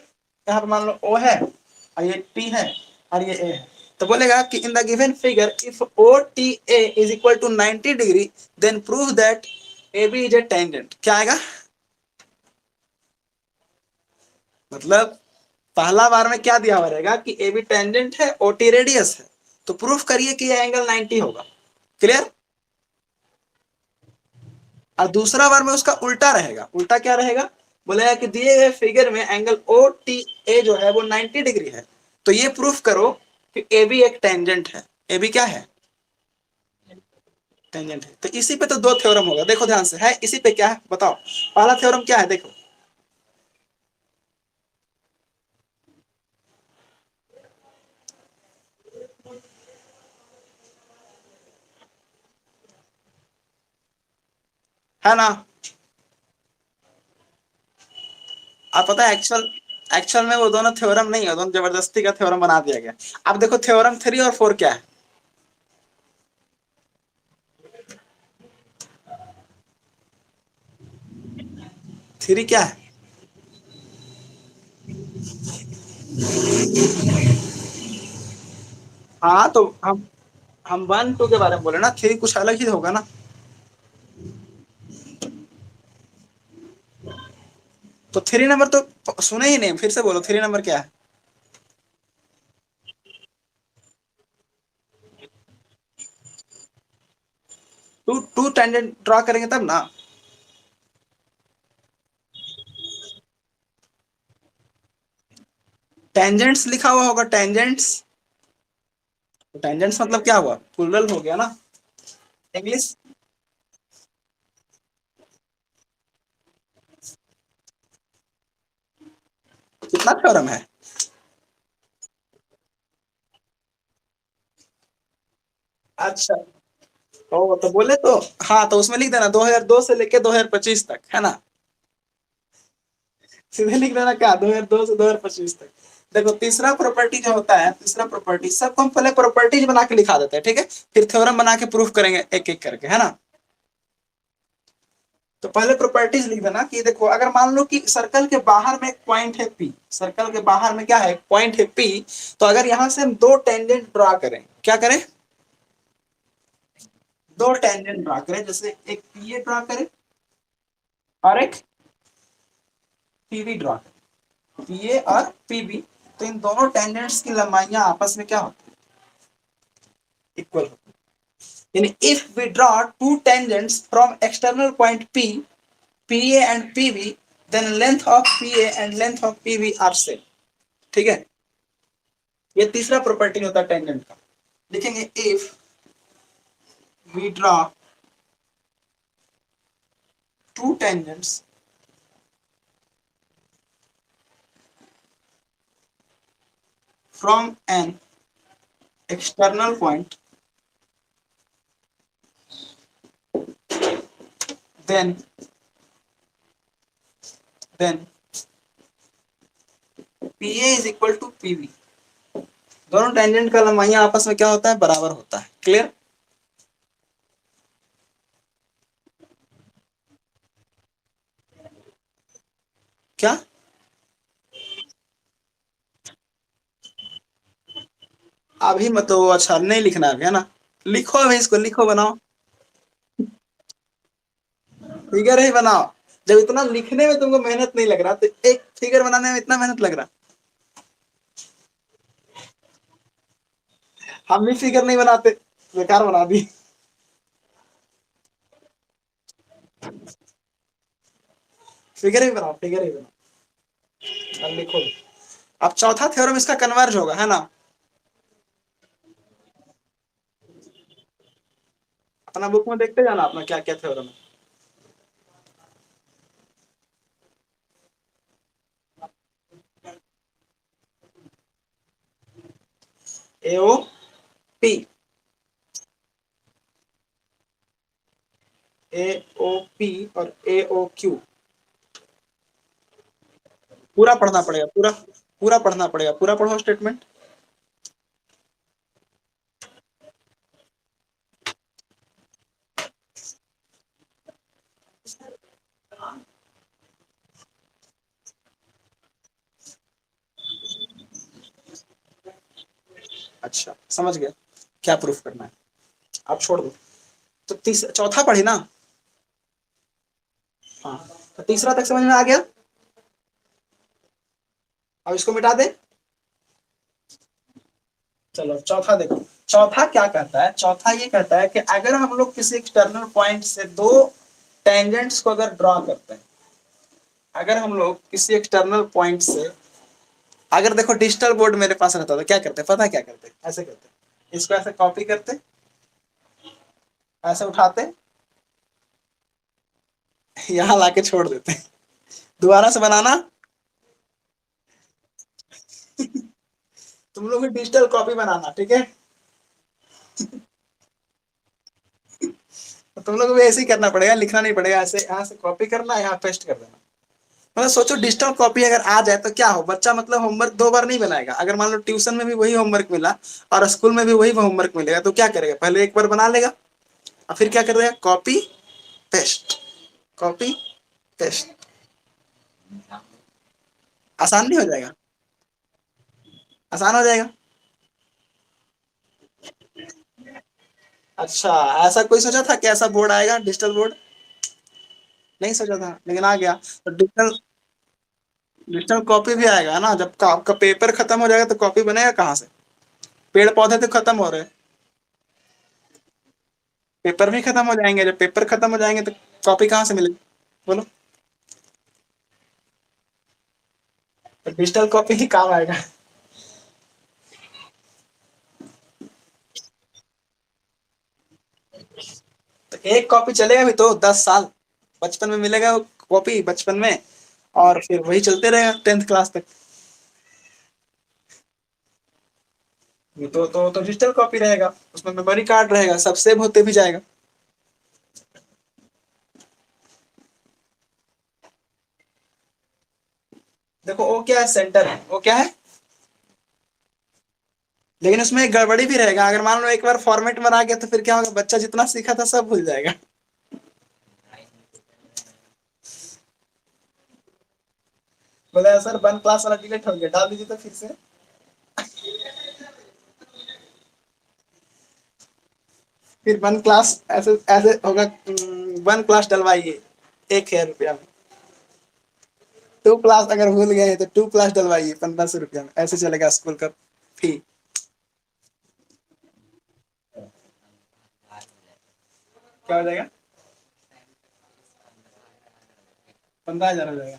यहाँ पर मान लो O है और ये P है और ये A है, तो बोलेगा कि in the given figure if OTA is equal to 90 degree then prove that AB is a tangent। क्या आएगा? मतलब पहला बार में क्या दिया हुआ रहेगा कि AB टेंजेंट है, OT रेडियस है, तो प्रूफ करिए कि ये एंगल 90 होगा। क्लियर? और दूसरा बार में उसका उल्टा रहेगा। उल्टा क्या रहेगा? बोलेगा कि दिए गए फिगर में एंगल ओ टी ए जो है वो 90 डिग्री है, तो ये प्रूफ करो कि ए बी एक टेंजेंट है। ए बी क्या है? टेंजेंट है। तो इसी पे तो दो थ्योरम होगा, देखो ध्यान से। है इसी पे क्या है बताओ? पहला थ्योरम क्या है देखो, है ना। आप पता है एक्चुअल एक्चुअल में वो दोनों थ्योरम नहीं है, दोनों जबरदस्ती का थ्योरम बना दिया गया। अब देखो थ्योरम 3 और 4 क्या है? 3 क्या है? हाँ तो हम 1 2 के बारे में बोले ना, 3 कुछ अलग ही होगा ना। तो 3 नंबर तो सुने ही नहीं, फिर से बोलो 3 नंबर क्या है? टू टू टेंजेंट ड्रॉ करेंगे तब ना। टेंजेंट्स लिखा हुआ होगा, टेंजेंट्स। टेंजेंट्स मतलब क्या हुआ? प्लूरल हो गया ना। इंग्लिश। कितना थ्योरम है? अच्छा। ओ तो बोले तो, हाँ तो उसमें लिख देना 2002 से लेके 2025 तक, है ना? सीधे लिख देना क्या, 2002 से 2025 तक। देखो तीसरा प्रॉपर्टी जो होता है, तीसरा प्रॉपर्टी सबको हम पहले प्रॉपर्टीज बना के लिखा देते हैं, ठीक है, फिर थ्योरम बना के प्रूफ करेंगे एक एक करके, है ना? तो पहले प्रॉपर्टीज लिख देना कि देखो अगर मान लो कि सर्कल के बाहर में एक पॉइंट है पी, सर्कल के बाहर में क्या है, पॉइंट है पी, तो अगर यहां से हम दो टेंजेंट ड्रा करें, क्या करें, दो टेंजेंट ड्रा करें, जैसे एक पी ए ड्रा करें और एक पीबी ड्रा करें, पी ए और पीबी, तो इन दोनों टेंजेंट्स की लंबाइयां आपस में क्या होती है, इक्वल होती है। यानी if we draw two tangents from external point P, PA and PB, then length of PA and length of PB are same, ठीक है? ये तीसरा प्रॉपर्टी होता है टेंजेंट का। लिखेंगे if we draw two tangents from an external point, then then PA is equal to PB, दोनों tangent का लंबाइयां आपस में क्या होता है, बराबर होता है। क्लियर? क्या? अभी मत, तो अच्छा नहीं लिखना है ना, लिखो अभी इसको, लिखो बनाओ, फिगर ही बनाओ। जब इतना लिखने में तुमको मेहनत नहीं लग रहा, तो एक फिगर बनाने में इतना मेहनत लग रहा। हम भी फिगर नहीं बनाते, बेकार बना दी। फिगर ही बनाओ, फिगर ही बनाओ। अब लिखो। अब चौथा थ्योरम इसका कन्वर्ज होगा, है ना? अपना बुक में देखते जाना अपना क्या क्या थ्योरम है। AOP, AOP और AOQ, पूरा पढ़ना पड़ेगा, पूरा पूरा पढ़ना पड़ेगा, पूरा पढ़ो स्टेटमेंट। अच्छा समझ गया क्या प्रूफ करना है, आप छोड़ दो। तो चौथा पढ़ी ना? हाँ, तो तीसरा तक समझ में आ गया। अब इसको मिटा दे। चलो चौथा देखो, चौथा क्या कहता है, चौथा ये कहता है कि अगर हम लोग किसी एक्सटर्नल पॉइंट से दो टेंजेंट्स को अगर ड्रॉ करते हैं, अगर हम लोग किसी एक्सटर्नल पॉइंट से, अगर देखो डिजिटल बोर्ड मेरे पास रहता तो क्या करते, पता है क्या करते, ऐसे करते, इसको ऐसे कॉपी करते, ऐसे उठाते, यहाँ लाके छोड़ देते, दोबारा से बनाना। तुम लोग भी डिजिटल कॉपी बनाना, ठीक है? तो तुम लोग भी ऐसे ही करना पड़ेगा, लिखना नहीं पड़ेगा, ऐसे यहाँ से कॉपी करना, यहाँ पेस्ट कर देना। मतलब सोचो डिजिटल कॉपी अगर आ जाए तो क्या हो, बच्चा मतलब होमवर्क दो बार नहीं बनाएगा। अगर मान लो ट्यूशन में भी वही होमवर्क मिला और स्कूल में भी वही होमवर्क मिलेगा, तो क्या करेगा, पहले एक बार बना लेगा और फिर क्या करेगा, कॉपी पेस्ट, कॉपी पेस्ट। आसान नहीं हो जाएगा? आसान हो जाएगा। अच्छा, ऐसा कोई सोचा था कि ऐसा बोर्ड आएगा, डिजिटल बोर्ड? नहीं सोचा था, लेकिन आ गया। तो डिजिटल, डिजिटल कॉपी भी आएगा ना, जब आपका पेपर खत्म हो जाएगा तो कॉपी बनेगा कहाँ से? पेड़ पौधे तो खत्म हो रहे हैं, पेपर भी खत्म हो जाएंगे, जब पेपर खत्म हो जाएंगे तो कॉपी कहाँ से मिलेगी, बोलो? तो डिजिटल कॉपी ही काम आएगा। तो एक कॉपी चलेगा भी तो 10 साल, बचपन में मिलेगा वो कॉपी, बचपन में, और फिर वही चलते रहेगा 10th क्लास तक। ये तो डिजिटल कॉपी रहेगा, उसमें मेमोरी कार्ड रहेगा, सब सेव होते भी जाएगा। देखो वो क्या है, सेंटर है, वो क्या है, लेकिन उसमें एक गड़बड़ी भी रहेगा, अगर मान लो एक बार फॉर्मेट में आ गया तो फिर क्या होगा, बच्चा जितना सीखा था सब भूल जाएगा। बोले सर वन क्लास वाला डिलीट हो गया, डाल दीजिए तो फिर से। फिर वन क्लास ऐसे ऐसे होगा, वन क्लास डलवाइए 1,000 रुपया में, टू क्लास अगर भूल गए हैं तो टू क्लास डलवाइए 1,500 रुपया में, ऐसे चलेगा स्कूल का फी। क्या हो जाएगा, 15,000 हो जाएगा।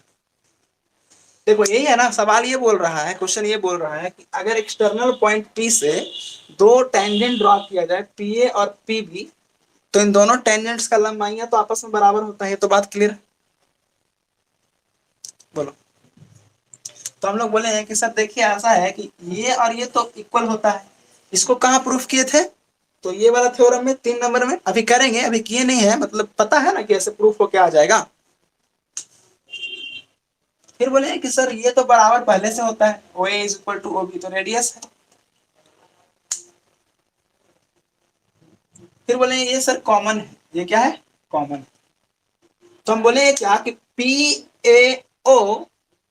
देखो यही है ना, सवाल ये बोल रहा है, क्वेश्चन ये बोल रहा है कि अगर एक्सटर्नल पॉइंट पी से दो टेंजेंट ड्रॉ किया जाए, पी ए और पी बी, तो इन दोनों टेंजेंट्स का लंबाइयां तो आपस में बराबर होता है, तो बात क्लियर। बोलो। तो हम लोग बोले हैं कि सर देखिए ऐसा है कि ये और ये तो इक्वल होता है, इसको कहाँ प्रूफ किए थे, तो ये वाला थ्योरम में 3 नंबर में, अभी करेंगे, अभी किए नहीं है, मतलब पता है ना कि ऐसे प्रूफ हो क्या आ जाएगा। फिर बोले कि सर ये तो बराबर पहले से होता है, O A is equal to O B, तो रेडियस है। फिर बोले ये सर कॉमन है, ये क्या है, कॉमन। तो हम बोले क्या कि P A O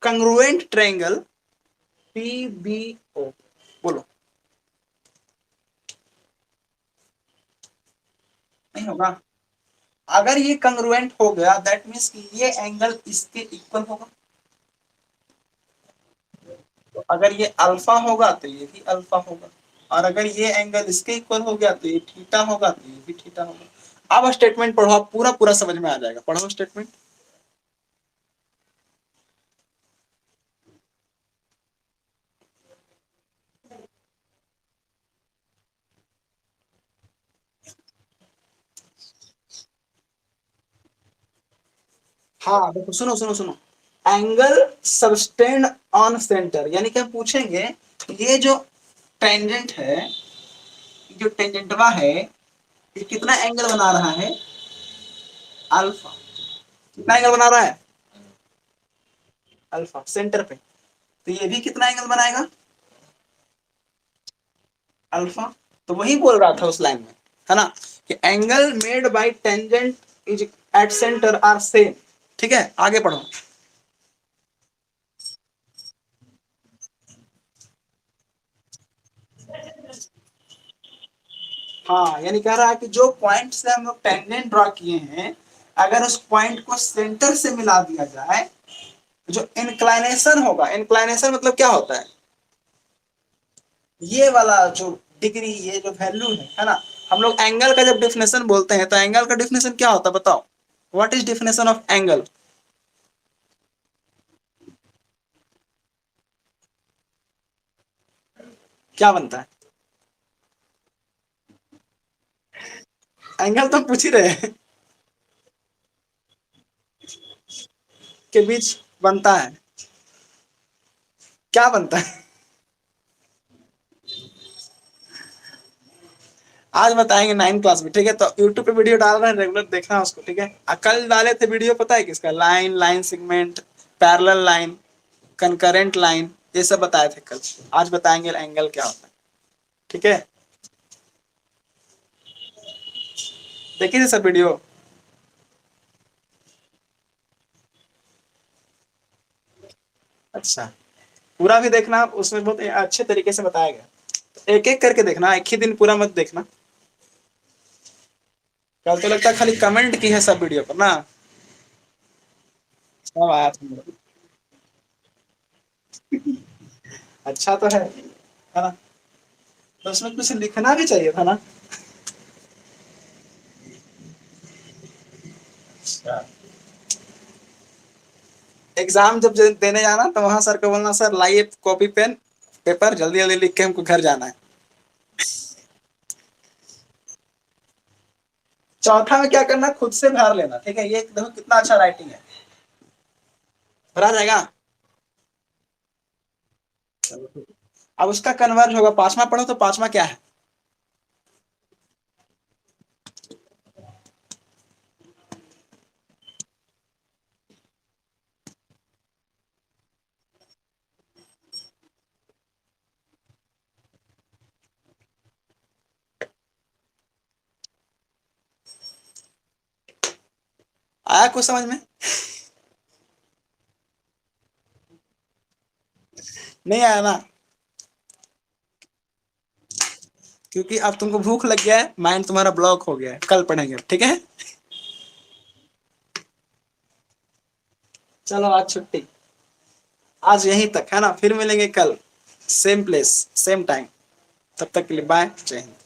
congruent triangle P B O, बोलो। नहीं होगा, अगर ये कंग्रुएंट हो गया दैट मीन्स कि ये एंगल इसके इक्वल होगा, तो अगर ये अल्फा होगा तो ये भी अल्फा होगा, और अगर ये एंगल इसके इक्वल हो गया तो ये थीटा होगा, तो ये भी थीटा होगा। अब स्टेटमेंट पढ़ो, आप पूरा पूरा समझ में आ जाएगा, पढ़ो स्टेटमेंट। हाँ देखो, सुनो सुनो सुनो, एंगल सबटेंड ऑन सेंटर, यानी कि हम पूछेंगे ये जो टेंजेंट है, जो टेंजेंटवा है, ये कितना एंगल बना रहा है, अल्फा। कितना एंगल बना रहा है, अल्फा सेंटर पे, तो ये भी कितना एंगल बनाएगा, अल्फा। तो वही बोल रहा था उस लाइन में, है ना, कि angle made by tangent is at centre are same. ठीक है, आगे पढ़ो। हाँ, यानी कह रहा है कि जो पॉइंट से हम लोग टेंजेंट ड्रॉ किए हैं, अगर उस पॉइंट को सेंटर से मिला दिया जाए, जो इंक्लाइनेशन होगा, इंक्लाइनेशन मतलब क्या होता है, ये वाला जो डिग्री, ये जो वैल्यू है ना, हम लोग एंगल का जब डिफिनेशन बोलते हैं तो एंगल का डिफिनेशन क्या होता है बताओ, what is definition of angle, क्या बनता है, एंगल तो पूछ ही रहे हैं, के बीच बनता है, क्या बनता है, आज बताएंगे 9 क्लास में, ठीक है। तो यूट्यूब पे वीडियो डाल रहे हैं, रेगुलर देखना उसको, ठीक है। कल डाले थे वीडियो, पता है किसका, line, line segment, parallel line, concurrent line, ये सब बताए थे कल। आज बताएंगे एंगल क्या होता है, ठीक है। देखिए थे सब वीडियो। अच्छा, पूरा भी देखना, उसमें बहुत अच्छे तरीके से बताया गया, तो एक एक करके देखना, एक ही दिन पूरा मत देखना। कल तो लगता है खाली कमेंट की है सब वीडियो पर ना, सब आया था मेरे को। अच्छा तो है ना, तो उसमें कुछ लिखना भी चाहिए था ना। अच्छा, एग्जाम जब देने जाना तो वहां सर को बोलना, सर लाइए कॉपी पेन पेपर, जल्दी जल्दी लिख के हमको घर जाना है। चौथा में क्या करना, खुद से भर लेना, ठीक है, ये देखो कितना अच्छा राइटिंग है, भरा जाएगा। चलो ठीक है। अब उसका कन्वर्ज होगा, पांचवा पढ़ो तो पांचवा क्या है? आया कुछ समझ में? नहीं आया ना? क्योंकि अब तुमको भूख लग गया है, माइंड तुम्हारा ब्लॉक हो गया है, कल पढ़ेंगे, ठीक है? चलो आज छुट्टी, आज यहीं तक है ना, फिर मिलेंगे कल, सेम प्लेस सेम टाइम। तब तक के लिए बाय, जय हिंद।